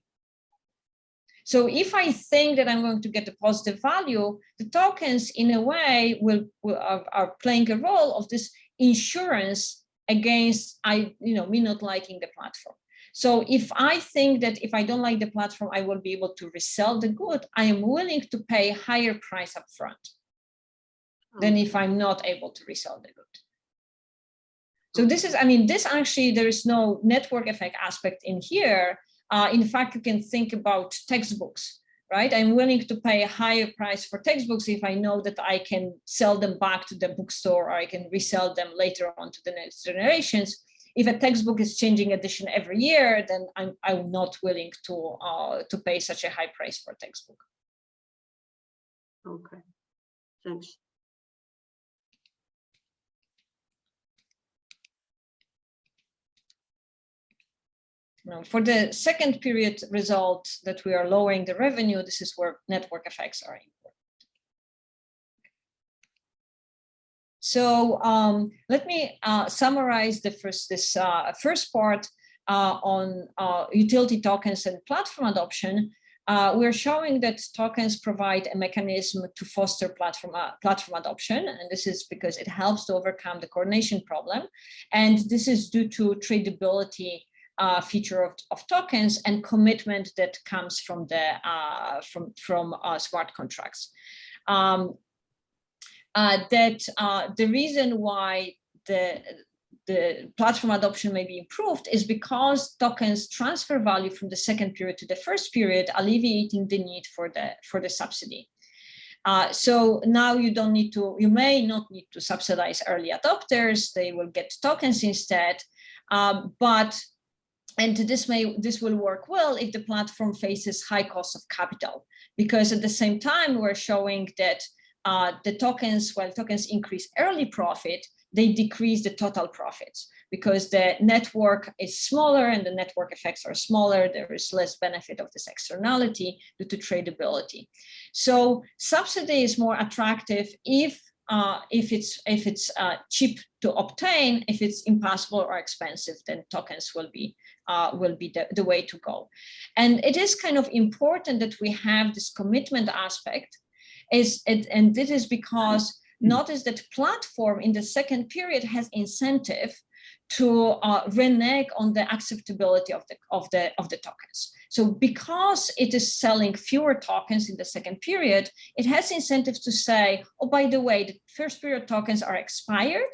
So if I think that I'm going to get a positive value, the tokens in a way are playing a role of this insurance against me not liking the platform. So if I think that if I don't like the platform, I will be able to resell the good, I am willing to pay a higher price upfront than if I'm not able to resell the good. So this is, this actually, there is no network effect aspect in here. In fact, you can think about textbooks, right? I'm willing to pay a higher price for textbooks if I know that I can sell them back to the bookstore or I can resell them later on to the next generations. If a textbook is changing edition every year, then I'm not willing to pay such a high price for a textbook. Okay, thanks. Now, for the second period result that we are lowering the revenue, this is where network effects are important. So let me summarize this first part on utility tokens and platform adoption. We're showing that tokens provide a mechanism to foster platform adoption, and this is because it helps to overcome the coordination problem, and this is due to tradability feature of tokens and commitment that comes from the smart contracts. The reason why the platform adoption may be improved is because tokens transfer value from the second period to the first period, alleviating the need for the subsidy. So now you may not need to subsidize early adopters; they will get tokens instead. And this will work well if the platform faces high cost of capital, because at the same time we're showing that while tokens increase early profit, they decrease the total profits because the network is smaller and the network effects are smaller. There is less benefit of this externality due to tradability. So subsidy is more attractive if it's cheap to obtain. If it's impossible or expensive, then tokens will be the way to go. And it is kind of important that we have this commitment aspect. And this is because notice that platform in the second period has incentive to renege on the acceptability of the tokens. So because it is selling fewer tokens in the second period, it has incentive to say, oh, by the way, the first period tokens are expired.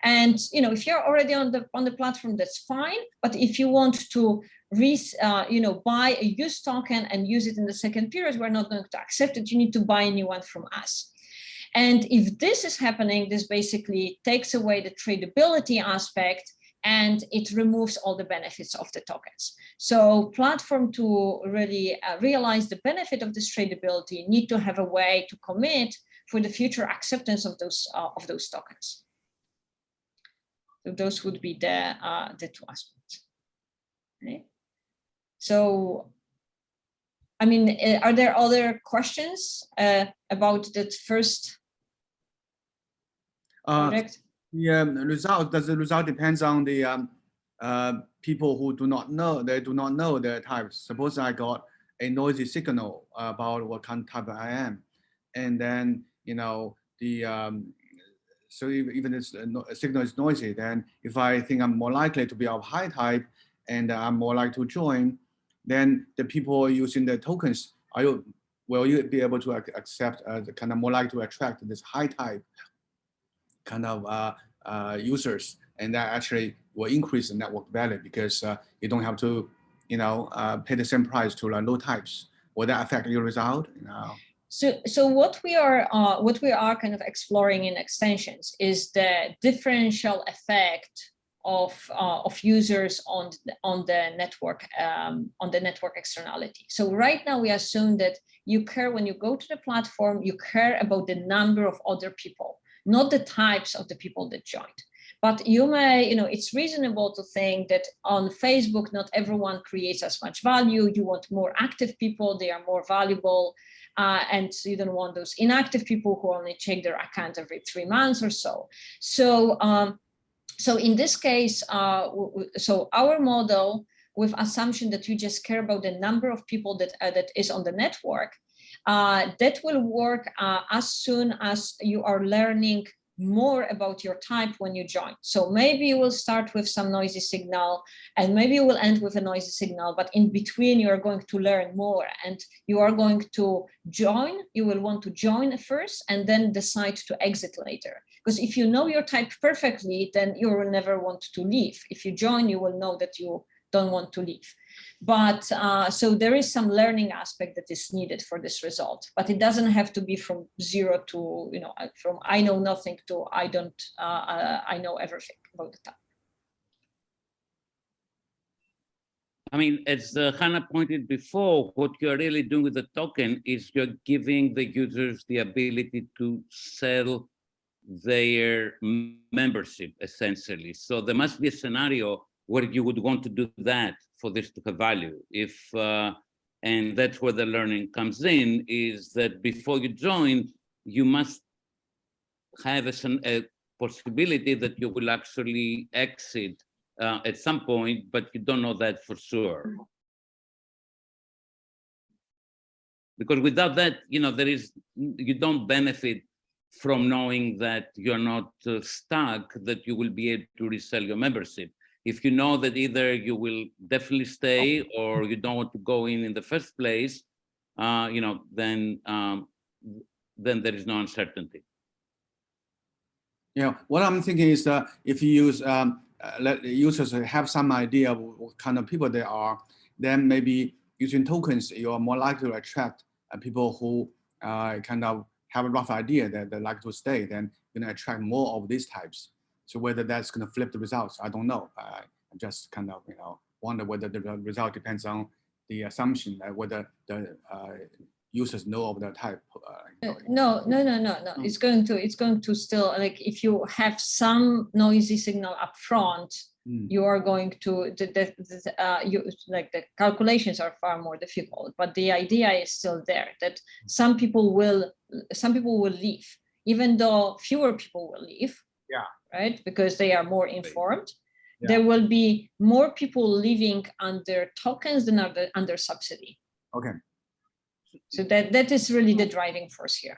And if you're already on the platform, that's fine. But if you want to buy a used token and use it in the second period, we're not going to accept it. You need to buy a new one from us. And if this is happening, this basically takes away the tradability aspect and it removes all the benefits of the tokens. So platform to really realize the benefit of this tradability need to have a way to commit for the future acceptance of those tokens. So those would be the two aspects. Okay. So, are there other questions about that first project? Yeah, the result depends on the people who do not know their types. Suppose I got a noisy signal about what kind of type I am, and then so even this signal is noisy, then if I think I'm more likely to be of high type and I'm more likely to join, then the people using the tokens, will you be able to accept the kind of more likely to attract this high type kind of users, and that actually will increase the network value because you don't have to, pay the same price to low types. Will that affect your result? So what we are kind of exploring in extensions is the differential effect of users on the network externality. So right now we assume that you care when you go to the platform, you care about the number of other people, not the types of the people that joined. But you may, it's reasonable to think that on Facebook, not everyone creates as much value. You want more active people, they are more valuable. And you don't want those inactive people who only check their account every 3 months or so. So in this case, so our model, with assumption that you just care about the number of people that is on the network, that will work as soon as you are learning more about your type when you join. So maybe you will start with some noisy signal and maybe you will end with a noisy signal, but in between you are going to learn more and you are going to join. You will want to join first and then decide to exit later. Because if you know your type perfectly, then you will never want to leave. If you join, you will know that you don't want to leave. But so there is some learning aspect that is needed for this result, but it doesn't have to be from 0 to, from I know nothing to I know everything about the type. I mean, as Hannah pointed before, what you're really doing with the token is you're giving the users the ability to sell their membership, essentially. So there must be a scenario where you would want to do that for this to have value. And that's where the learning comes in, is that before you join, you must have a possibility that you will actually exit at some point, but you don't know that for sure. Because without that, you don't benefit from knowing that you're not stuck, that you will be able to resell your membership. If you know that either you will definitely stay or you don't want to go in the first place, then there is no uncertainty. What I'm thinking is that if you use, let users have some idea of what kind of people they are, then maybe using tokens, you are more likely to attract people who kind of have a rough idea that they like to stay, then you're going to attract more of these types. So whether that's going to flip the results, I don't know. I just kind of, wonder whether the result depends on the assumption that whether the users know of the type. No. It's going to still, like, if you have some noisy signal up front, you are going to the calculations are far more difficult, but the idea is still there, that some people will leave, even though fewer people will leave. Right, because they are more informed. There will be more people living under tokens than under subsidy. Okay. So that is really the driving force here,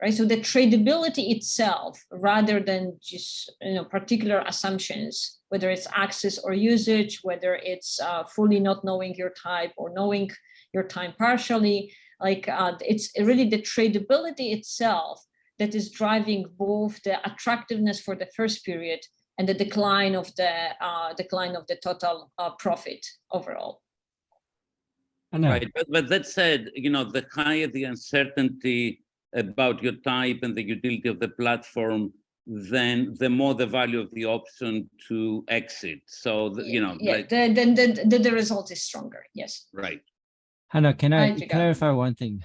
right? So the tradability itself, rather than just particular assumptions, whether it's access or usage, whether it's fully not knowing your type or knowing your type partially, it's really the tradability itself that is driving both the attractiveness for the first period and the decline of the total profit overall. Right, but that said, the higher the uncertainty about your type and the utility of the platform, then the more the value of the option to exit. So the result is stronger. Yes. Right. Hannah, can I clarify one thing?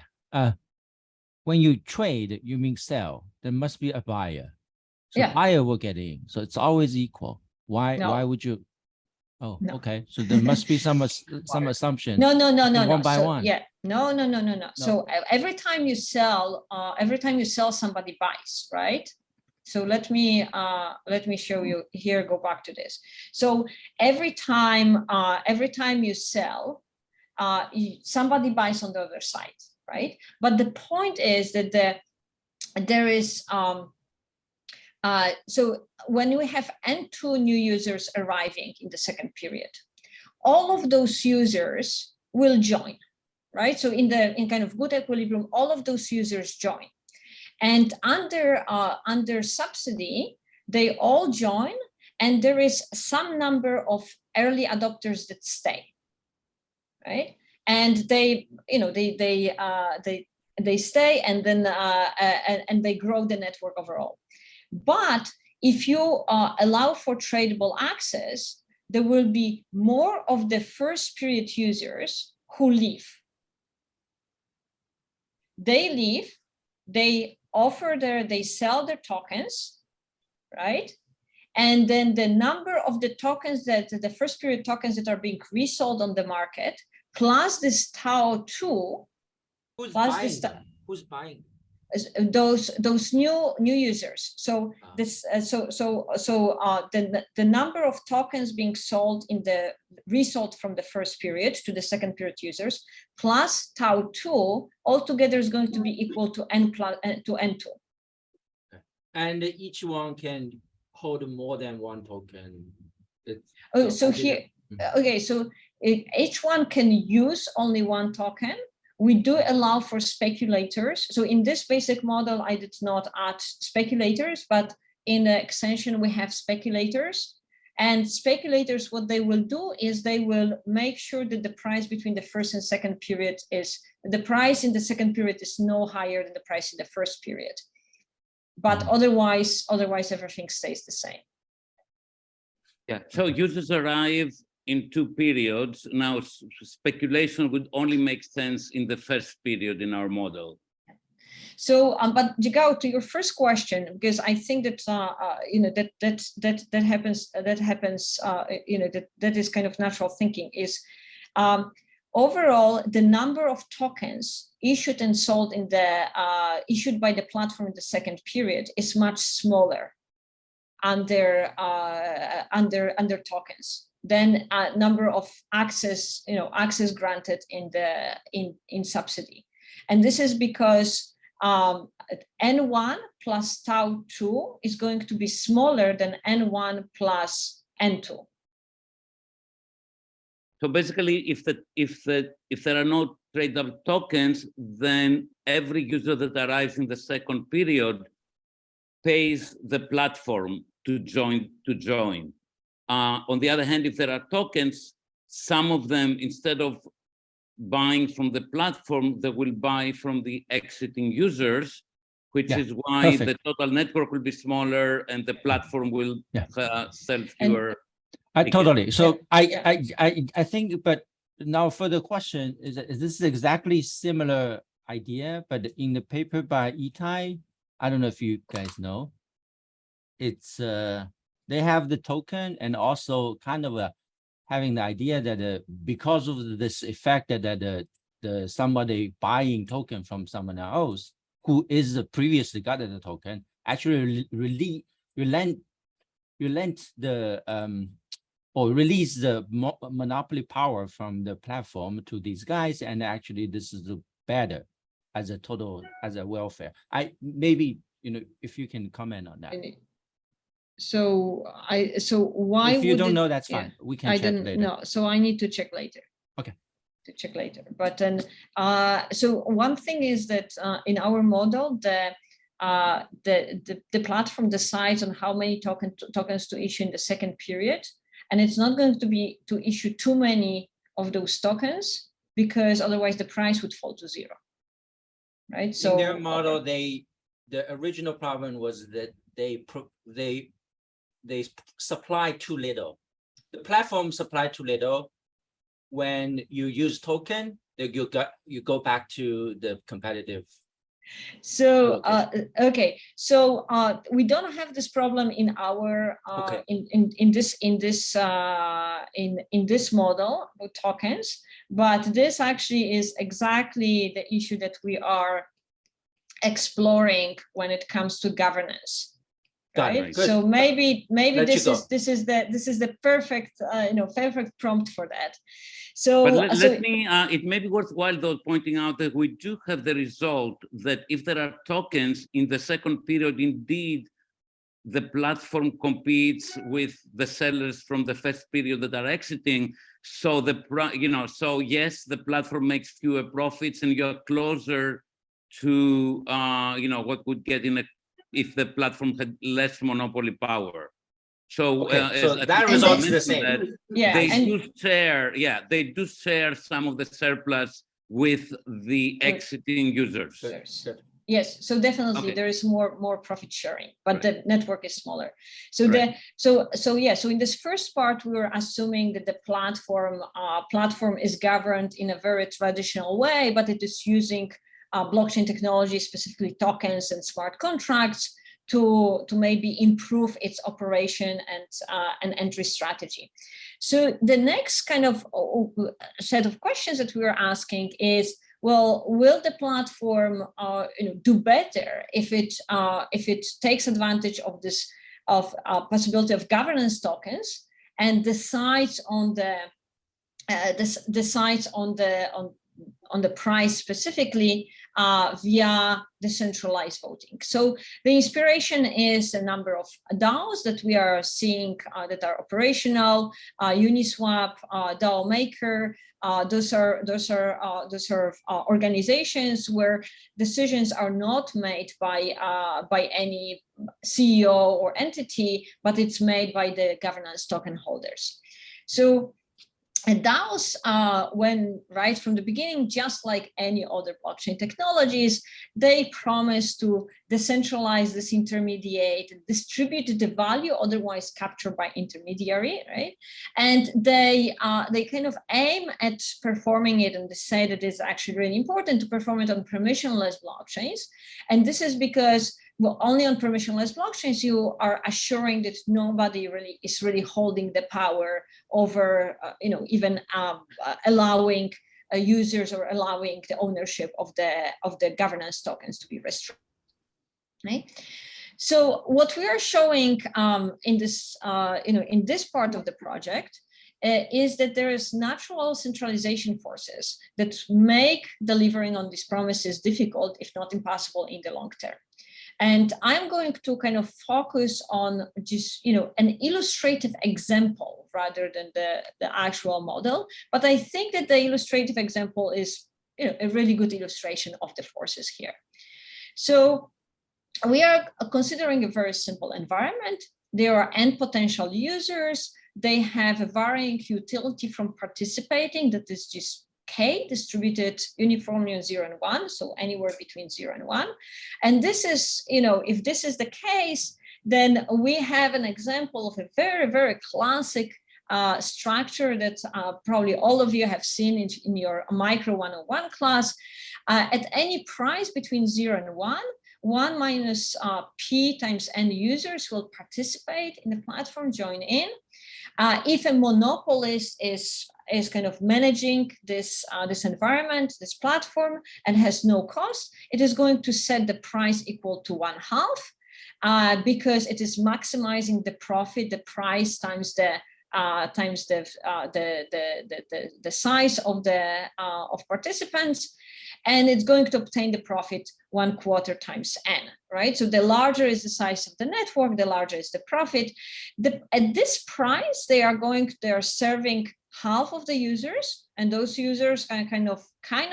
When you trade, you mean sell. There must be a buyer. So buyer will get in. So it's always equal. Why would you? Oh, no. Okay. So there must be some assumption. No. One by one. Yeah. No. So every time you sell, somebody buys, right? So let me show you here. Go back to this. So every time you sell, somebody buys on the other side, right? But the point is that there is so when we have N2 new users arriving in the second period, all of those users will join, right? So in kind of good equilibrium, all of those users join. And under subsidy, they all join, and there is some number of early adopters that stay, right? And they stay, and then and they grow the network overall. But if you allow for tradable access, there will be more of the first period users who leave. They leave, they sell their tokens, right? And then the number of the tokens the first period tokens that are being resold on the market, plus this Tau 2, Who's buying? Those new users. So this the number of tokens being sold in the resold from the first period to the second period users plus Tau 2 altogether is going to be equal to N2. And each one can hold more than one token. So each one can use only one token. We do allow for speculators. So in this basic model, I did not add speculators, but in the extension, we have speculators. And speculators, what they will do is they will make sure that the price between the first and second period the price in the second period is no higher than the price in the first period. But otherwise everything stays the same. Yeah, so users arrive in two periods. Now, speculation would only make sense in the first period in our model. So, but Jigao, to your first question, because I think that that happens. That is kind of natural thinking. Is overall the number of tokens issued and sold in the issued by the platform in the second period is much smaller under tokens than number of access granted in subsidy. And this is because N1 plus Tau 2 is going to be smaller than N1 plus N2. So basically, if there are no tradable tokens, then every user that arrives in the second period pays the platform to join. On the other hand, if there are tokens, some of them, instead of buying from the platform, they will buy from the exiting users, which is why the total network will be smaller and the platform will sell fewer. Totally. So I think, but now for the question is this is exactly similar idea, but in the paper by Itai, I don't know if you guys know, it's they have the token and also kind of having the idea that because of this effect that the somebody buying token from someone else who is previously got the token actually relent the or release the monopoly power from the platform to these guys, and actually this is better as a welfare. Maybe if you can comment on that. So why if you don't know, that's fine. We can check later. No, so I need to check later. Okay. To check later. But then so one thing is that in our model, the platform decides on how many tokens to issue in the second period, and it's not going to be to issue too many of those tokens because otherwise the price would fall to zero. Right. So in their model, the original problem was that they supply too little. The platform supply too little. When you use token, you go back to the competitive. So okay, so we don't have this problem in our in this model with tokens, but this actually is exactly the issue that we are exploring when it comes to governance. Right. So maybe this is the perfect perfect prompt for that. So but let me it may be worthwhile though pointing out that we do have the result that if there are tokens in the second period, indeed the platform competes with the sellers from the first period that are exiting. So so yes, the platform makes fewer profits, and you're closer to what would get if the platform had less monopoly power. So, so that results in the same. They do share some of the surplus with the exiting users. Yes, so definitely there is more profit sharing, but the network is smaller. So so in this first part, we were assuming that the platform is governed in a very traditional way, but it is using blockchain technology, specifically tokens and smart contracts, to maybe improve its operation and entry strategy. So the next kind of set of questions that we were asking is, well, will the platform do better if it takes advantage of this possibility of governance tokens and decides on the price specifically via decentralized voting? So the inspiration is a number of DAOs that we are seeing that are operational, Uniswap, DAO Maker. Those are organizations where decisions are not made by any CEO or entity, but it's made by the governance token holders. So DAOs, when right from the beginning, just like any other blockchain technologies, they promise to decentralize, disintermediate, distribute the value otherwise captured by intermediary, right? And they kind of aim at performing it, and they say that it's actually really important to perform it on permissionless blockchains. And this is because, well, only on permissionless blockchains you are assuring that nobody really is holding the power over, even allowing users or allowing the ownership of the governance tokens to be restricted. Right? So what we are showing in this in this part of the project is that there is natural centralization forces that make delivering on these promises difficult, if not impossible, in the long term. And I'm going to kind of focus on just, an illustrative example rather than the actual model. But I think that the illustrative example is, a really good illustration of the forces here. So we are considering a very simple environment. There are n potential users. They have a varying utility from participating, that is just K, distributed uniformly on 0 and 1, so anywhere between 0 and 1. And this is, if this is the case, then we have an example of a very, very classic structure that probably all of you have seen in your Micro 101 class. At any price between 0 and 1 minus P times n users will participate in the platform, join in. If a monopolist is kind of managing this environment, this platform, and has no cost, it is going to set the price equal to 1/2 because it is maximizing the profit, the price times the size of participants, and it's going to obtain the profit 1/4 times n, right? So the larger is the size of the network, the larger is the profit. At this price, they are serving half of the users, and those users are kind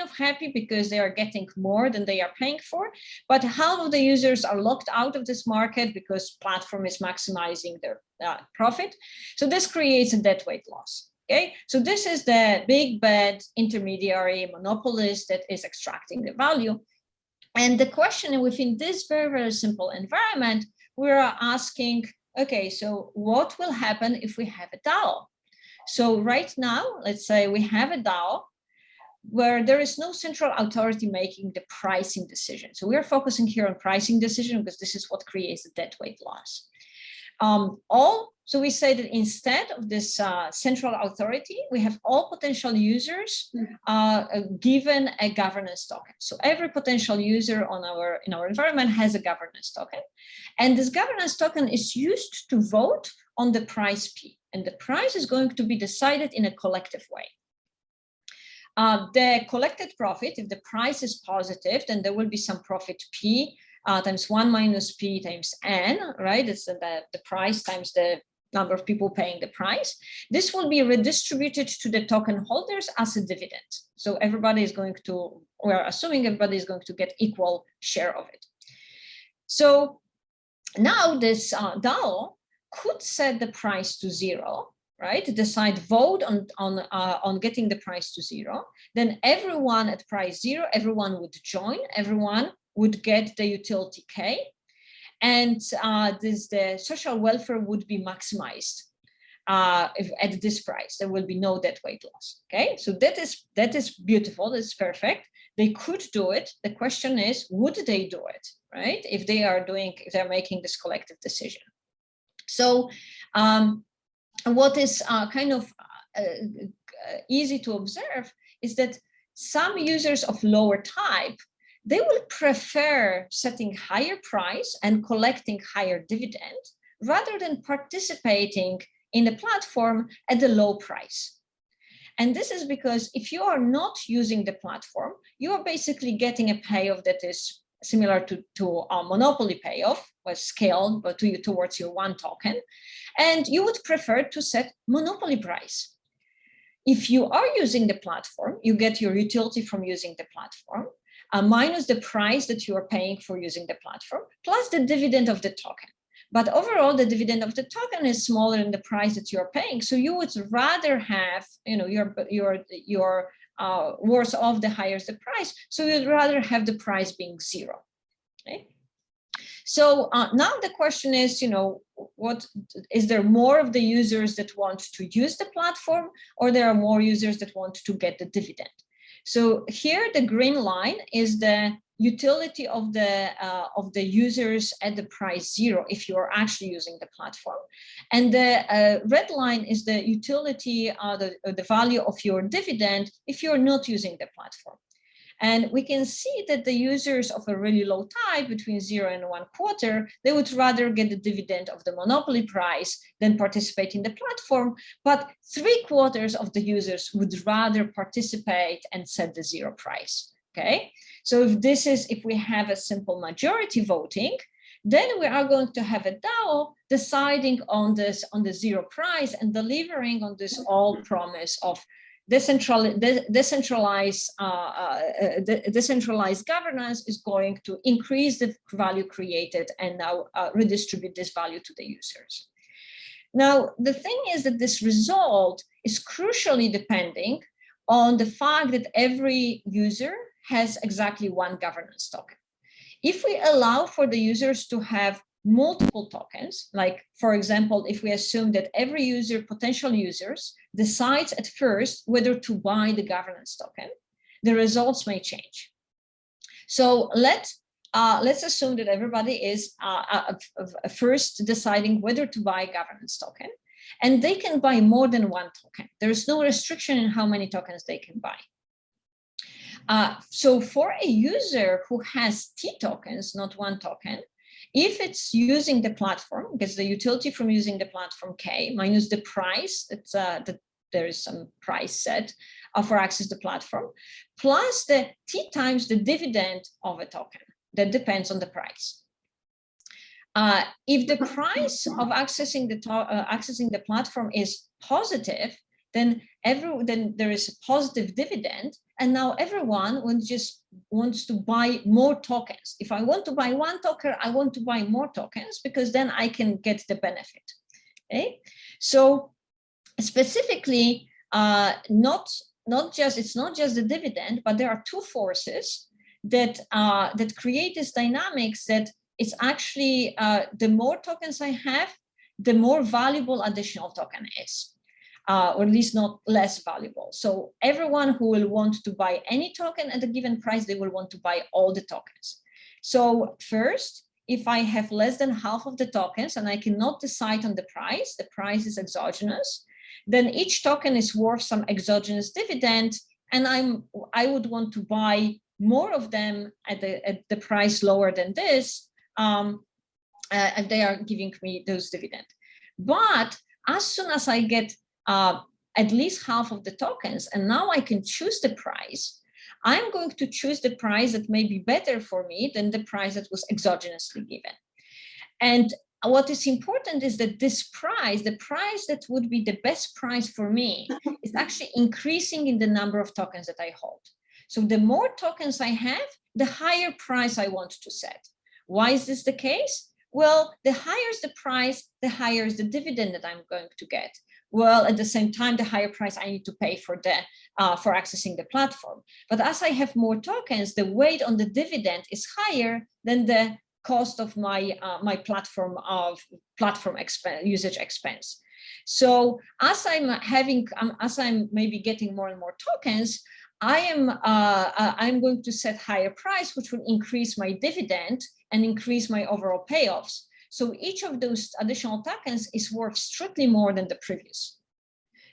of happy because they are getting more than they are paying for. But half of the users are locked out of this market because platform is maximizing their profit. So this creates a deadweight loss. Okay, so this is the big bad intermediary monopolist that is extracting the value. And the question within this very, very simple environment, we are asking, okay, so what will happen if we have a DAO? So right now, let's say we have a DAO where there is no central authority making the pricing decision. So we are focusing here on pricing decision because this is what creates the deadweight loss. So we say that instead of this central authority, we have all potential users given a governance token. So every potential user in our environment has a governance token. And this governance token is used to vote on the price P. And the price is going to be decided in a collective way. The collected profit, if the price is positive, then there will be some profit P times 1 minus P times N, right? It's the price times the number of people paying the price. This will be redistributed to the token holders as a dividend. So everybody is going to, we're assuming everybody is going to get equal share of it. So now this DAO could set the price to 0, right? Decide vote on getting the price to 0. Then everyone at price 0, everyone would join, everyone would get the utility K. And the social welfare would be maximized if at this price. There will be no dead weight loss. Okay, so that is beautiful. That's perfect. They could do it. The question is, would they do it, right? If they're making this collective decision. So what is kind of easy to observe is that some users of lower type, they will prefer setting higher price and collecting higher dividend rather than participating in the platform at a low price. And this is because if you are not using the platform, you are basically getting a payoff that is similar to a monopoly payoff, was scaled but towards your 1 token, and you would prefer to set monopoly price. If you are using the platform, you get your utility from using the platform, minus the price that you are paying for using the platform, plus the dividend of the token. But overall, the dividend of the token is smaller than the price that you're paying. So you would rather have, you're worse off the higher the price. So you'd rather have the price being 0. Okay. So now the question is, what is there more of the users that want to use the platform, or there are more users that want to get the dividend? So here, the green line is the utility of the users at the price 0 if you are actually using the platform, and the red line is the utility, the value of your dividend if you're not using the platform. And we can see that the users of a really low type, between 0 and 1/4, they would rather get the dividend of the monopoly price than participate in the platform. But 3/4 of the users would rather participate and set the 0 price. Okay, so if we have a simple majority voting, then we are going to have a DAO deciding on the 0 price and delivering on this old promise of decentralized governance is going to increase the value created and now redistribute this value to the users. Now, the thing is that this result is crucially depending on the fact that every user has exactly 1 governance token. If we allow for the users to have multiple tokens, like, for example, if we assume that every potential users decides at first whether to buy the governance token, the results may change. So let's assume that everybody is first deciding whether to buy governance token, and they can buy more than 1 token. There is no restriction in how many tokens they can buy. So for a user who has T tokens, not 1 token, if it's using the platform, gets the utility from using the platform K minus the price, that there is some price set for access to the platform, plus the T times the dividend of a token. That depends on the price. If the price of accessing the platform is positive, then there is a positive dividend, and now everyone wants to buy more tokens. If I want to buy 1 token, I want to buy more tokens because then I can get the benefit. Okay, so specifically, it's not just the dividend, but there are 2 forces that create this dynamics that it's actually the more tokens I have, the more valuable additional token is. Or at least not less valuable. So everyone who will want to buy any token at a given price, they will want to buy all the tokens. So first, if I have less than half of the tokens and I cannot decide on the price is exogenous, then each token is worth some exogenous dividend, and I would want to buy more of them at the price lower than this, and they are giving me those dividends. But as soon as I get at least half of the tokens, and now I can choose the price, I'm going to choose the price that may be better for me than the price that was exogenously given. And what is important is that this price, the price that would be the best price for me, is actually increasing in the number of tokens that I hold. So the more tokens I have, the higher price I want to set. Why is this the case? Well, the higher is the price, the higher is the dividend that I'm going to get. Well, at the same time, the higher price I need to pay for accessing the platform. But as I have more tokens, the weight on the dividend is higher than the cost of my platform usage expense. So as I'm maybe getting more and more tokens, I'm going to set higher price, which will increase my dividend and increase my overall payoffs. So each of those additional tokens is worth strictly more than the previous.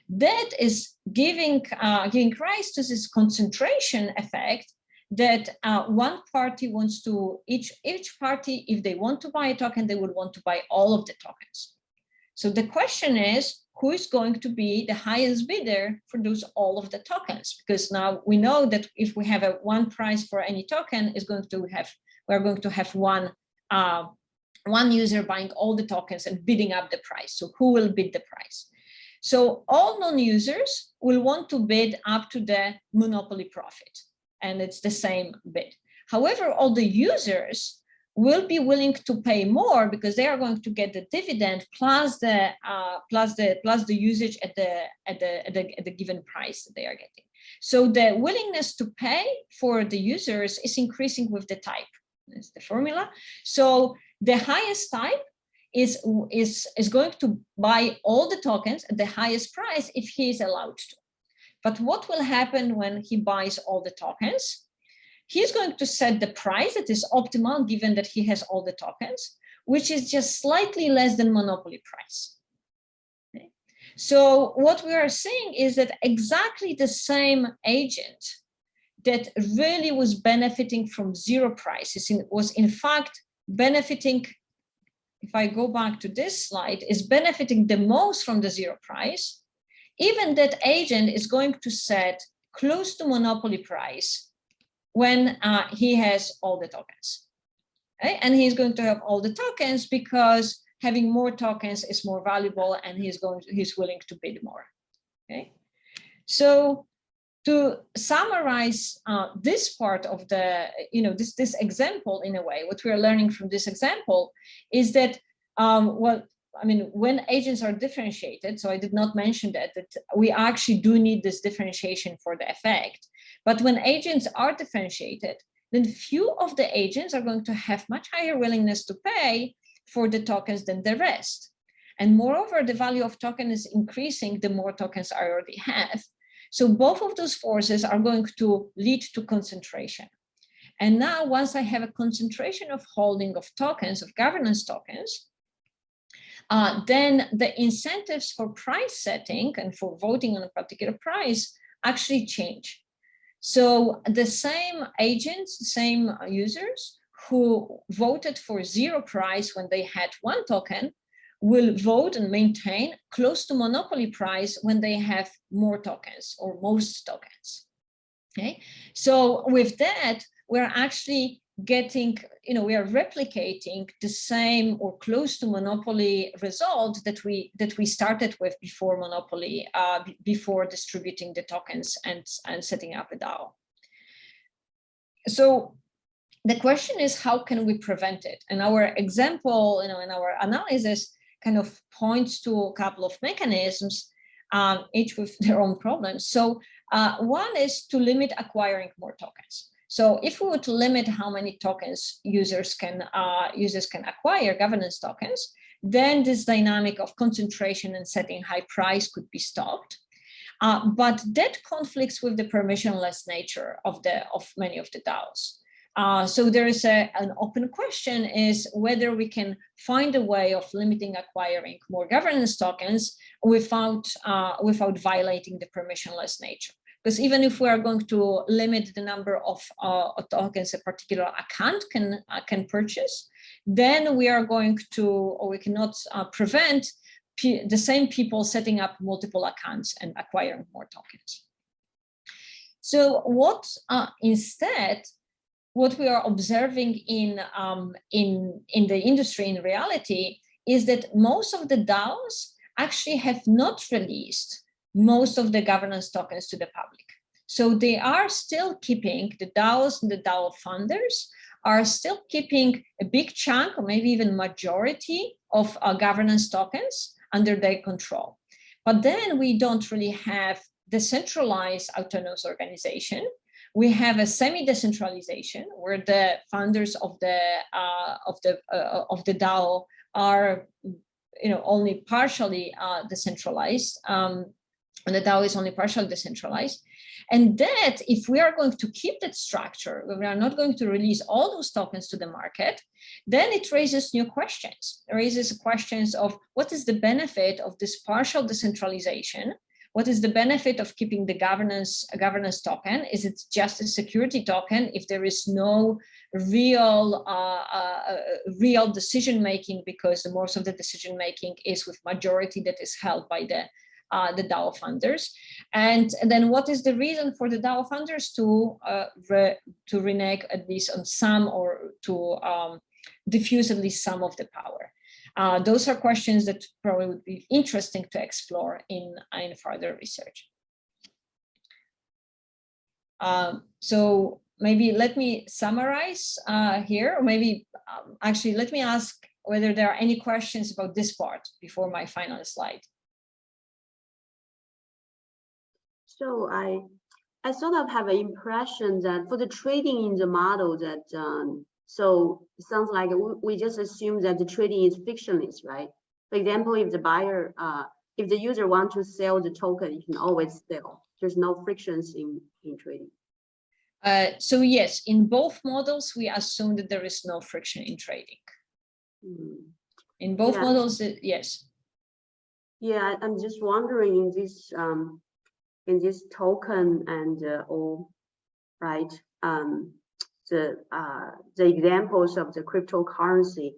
That is giving rise to this concentration effect that one party wants to, each party, if they want to buy a token, they would want to buy all of the tokens. So the question is, who is going to be the highest bidder for all of the tokens? Because now we know that if we have one price for any token, we're going to have one user buying all the tokens and bidding up the price. So who will bid the price? So all non-users will want to bid up to the monopoly profit, and it's the same bid. However, all the users will be willing to pay more because they are going to get the dividend plus the usage at the given price that they are getting. So the willingness to pay for the users is increasing with the type. That's the formula. So the highest type is going to buy all the tokens at the highest price if he is allowed to. But what will happen when he buys all the tokens? He's going to set the price that is optimal given that he has all the tokens, which is just slightly less than monopoly price. Okay. So what we are seeing is that exactly the same agent that really was benefiting from zero prices was in fact benefiting, if I go back to this slide, is benefiting the most from the zero price. Even that agent is going to set close to monopoly price when he has all the tokens. Okay? And he's going to have all the tokens because having more tokens is more valuable and he's willing to bid more. Okay? So to summarize this part of the, this example in a way, what we are learning from this example is that, when agents are differentiated, so I did not mention that we actually do need this differentiation for the effect. But when agents are differentiated, then few of the agents are going to have much higher willingness to pay for the tokens than the rest. And moreover, the value of token is increasing the more tokens I already have. So both of those forces are going to lead to concentration. And now once I have a concentration of holding of tokens, of governance tokens, then the incentives for price setting and for voting on a particular price actually change. So the same agents, the same users who voted for zero price when they had one token will vote and maintain close to monopoly price when they have more tokens or most tokens. Okay, so with that, we're actually getting, we are replicating the same or close to monopoly result that we started with before monopoly, before distributing the tokens and setting up a DAO. So the question is, how can we prevent it? And our example, in our analysis kind of points to a couple of mechanisms, each with their own problems. So one is to limit acquiring more tokens. So if we would limit how many tokens users can acquire, governance tokens, then this dynamic of concentration and setting high price could be stopped. But that conflicts with the permissionless nature of many of the DAOs. So there is an open question is whether we can find a way of limiting acquiring more governance tokens without violating the permissionless nature. Because even if we are going to limit the number of tokens a particular account can purchase, then we are going to, or we cannot prevent the same people setting up multiple accounts and acquiring more tokens. So what instead, what we are observing in the industry in reality is that most of the DAOs actually have not released most of the governance tokens to the public. So they are still keeping, the DAOs and the DAO funders are still keeping a big chunk or maybe even majority of governance tokens under their control. But then we don't really have decentralized autonomous organization. We have a semi-decentralization where the founders of the DAO are, only partially decentralized, and the DAO is only partially decentralized. And that, if we are going to keep that structure, we are not going to release all those tokens to the market, then it raises new questions. It raises questions of what is the benefit of this partial decentralization? What is the benefit of keeping the governance token? Is it just a security token if there is no real decision making, because most of the decision making is with majority that is held by the DAO funders? And then what is the reason for the DAO funders to renege at least on some, or to diffuse at least some of the power? Those are questions that probably would be interesting to explore in further research. So maybe let me summarize here, or maybe actually let me ask whether there are any questions about this part before my final slide. So I sort of have an impression that for the trading in the model that, so it sounds like we just assume that the trading is fictionless, right? For example, if the buyer, if the user wants to sell the token, you can always sell. There's no frictions in trading. So yes, in both models, we assume that there is no friction in trading. In both models, yes. Yeah, I'm just wondering in this token and all, right? The examples of the cryptocurrency,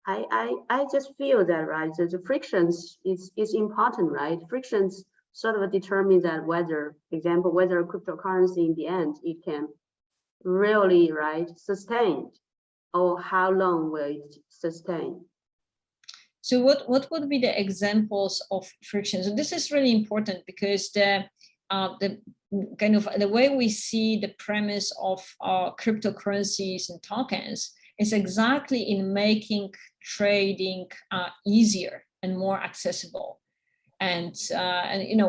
I just feel that, right, the frictions is important, right? Frictions sort of determine that whether a cryptocurrency in the end it can really, right, sustain, or how long will it sustain. So what would be the examples of frictions? And this is really important because the kind of the way we see the premise of cryptocurrencies and tokens is exactly in making trading easier and more accessible. And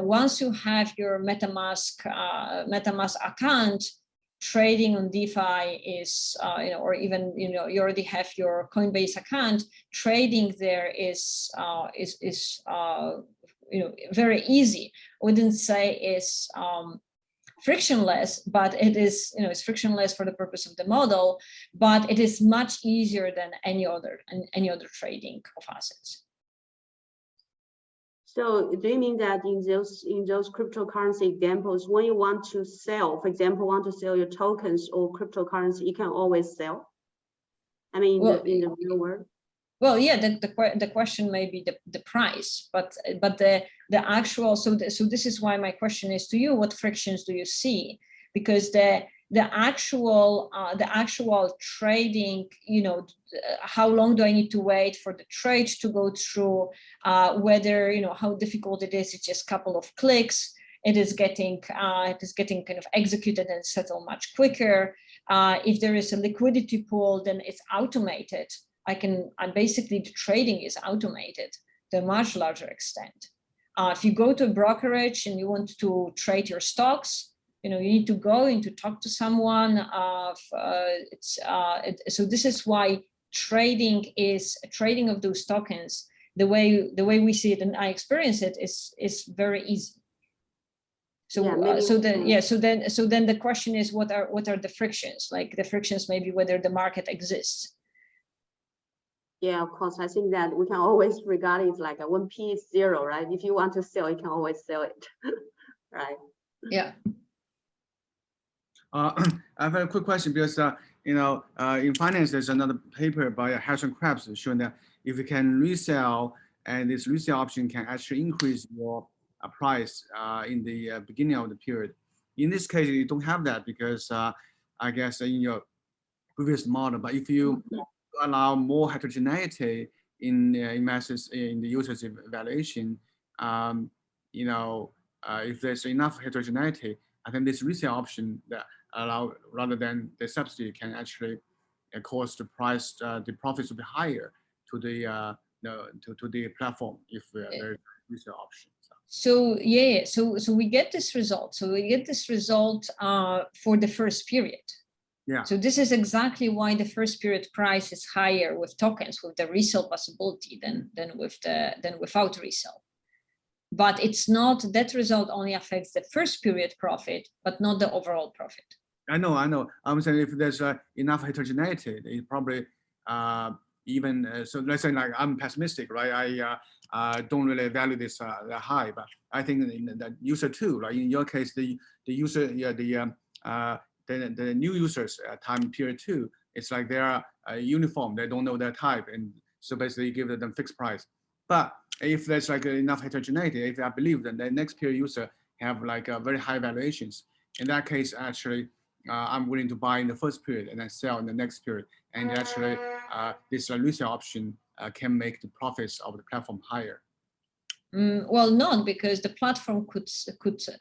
once you have your MetaMask account, trading on DeFi is or even you already have your Coinbase account, trading there is very easy. I wouldn't say is frictionless, but it is, it's frictionless for the purpose of the model, but it is much easier than any other trading of assets. So do you mean that in those cryptocurrency examples, when you want to sell, for example, want to sell your tokens or cryptocurrency, you can always sell? I mean, in the real world? Well, yeah, the question may be the price, but the actual, so this is why my question is to you: what frictions do you see? Because the actual trading, how long do I need to wait for the trade to go through? Whether how difficult it is, it's just a couple of clicks. It is getting kind of executed and settled much quicker. If there is a liquidity pool, then it's automated. Basically the trading is automated to a much larger extent. If you go to a brokerage and you want to trade your stocks, you need to go in to talk to someone. So this is why trading of those tokens, the way we see it and I experience it, is very easy. So so then the question is, what are the frictions? Like the frictions maybe whether the market exists. Yeah, of course. I think that we can always regard it like when P is 0, right? If you want to sell, you can always sell it, right? Yeah. I have a quick question because in finance there's another paper by Harrison Krebs showing that if you can resell, and this resale option can actually increase your price in the beginning of the period. in this case, you don't have that because I guess in your previous model, but if you allow more heterogeneity in masses in the user's evaluation, you know, if there's enough heterogeneity, I think this resale option that allow rather than the subsidy can actually cause the price, the profits to be higher to the to the platform if there's resale option. So yeah, so we get this result. So we get this result for the first period. Yeah. So this is exactly why the first period price is higher with tokens with the resale possibility than without resale. But it's not, that result only affects the first period profit, but not the overall profit. I know. I'm saying if there's enough heterogeneity, it probably even so. Let's say like I'm pessimistic, right? I don't really value this that high, but I think in the user too, like in your case, the user, yeah, the new users time period too, it's like they are uniform. They don't know their type, and so basically you give them fixed price. But if there's like enough heterogeneity, if I believe that the next period user have like very high valuations, in that case, actually, I'm willing to buy in the first period and then sell in the next period. And actually, this resale option can make the profits of the platform higher. Well, not because the platform could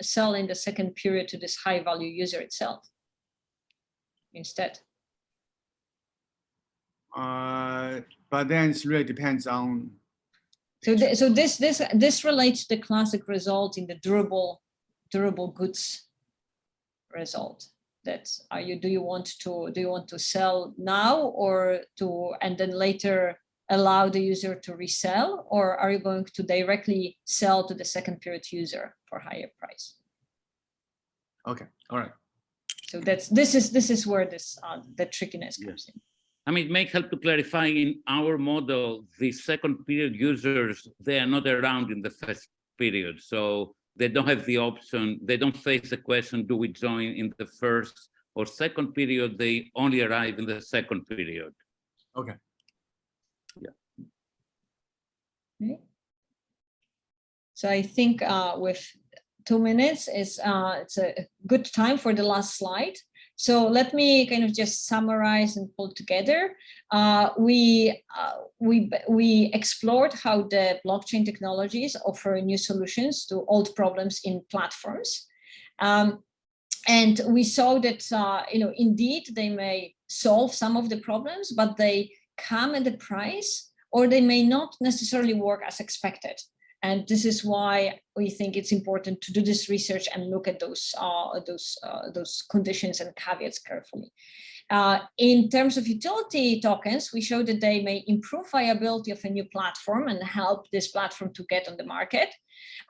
sell in the second period to this high value user itself instead. But then it really depends on. So this relates to the classic result in the durable goods result. That's do you want to sell now or and then later allow the user to resell, or are you going to directly sell to the second period user for higher price? Okay, all right. So this is where the trickiness comes in. I mean, it may help to clarify in our model, the second period users, they are not around in the first period. So they don't have the option, they don't face the question, do we join in the first or second period? They only arrive in the second period. Okay. Yeah. Okay. So I think with 2 minutes, it's a good time for the last slide. So let me kind of just summarize and pull together. We explored how the blockchain technologies offer new solutions to old problems in platforms. And we saw that, indeed, they may solve some of the problems, but they come at a price, or they may not necessarily work as expected. And this is why we think it's important to do this research and look at those conditions and caveats carefully. In terms of utility tokens, we show that they may improve viability of a new platform and help this platform to get on the market,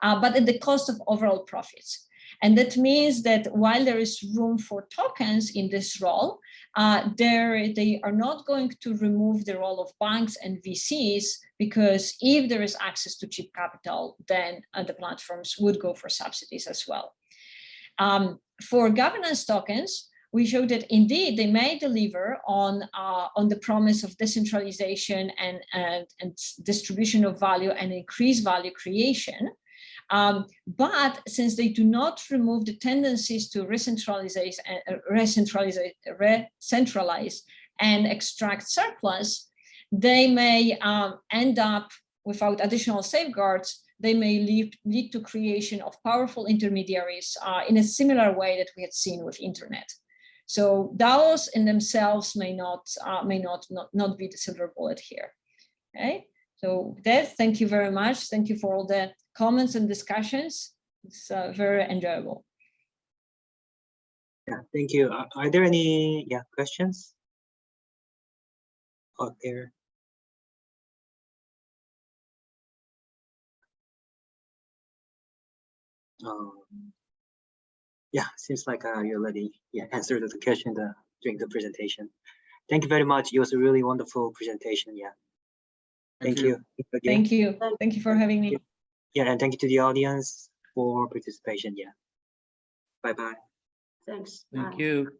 but at the cost of overall profits. And that means that while there is room for tokens in this role, they are not going to remove the role of banks and VCs, because if there is access to cheap capital, then the platforms would go for subsidies as well. For governance tokens, we show that indeed they may deliver on the promise of decentralization and distribution of value and increased value creation. But since they do not remove the tendencies to recentralize and extract surplus, they may end up without additional safeguards. They may lead to creation of powerful intermediaries in a similar way that we had seen with internet. So DAOs in themselves may not be the silver bullet here. Okay. So that, thank you very much. Thank you for all the comments and discussions. It's very enjoyable. Yeah, thank you. Are there any questions out there? Yeah, seems like you already answered the question during the presentation. Thank you very much. It was a really wonderful presentation. Yeah. Thank you. Thank you. Thank you for having me. Yeah, and thank you to the audience for participation. Yeah. Bye-bye. Thanks. Thank Bye. you.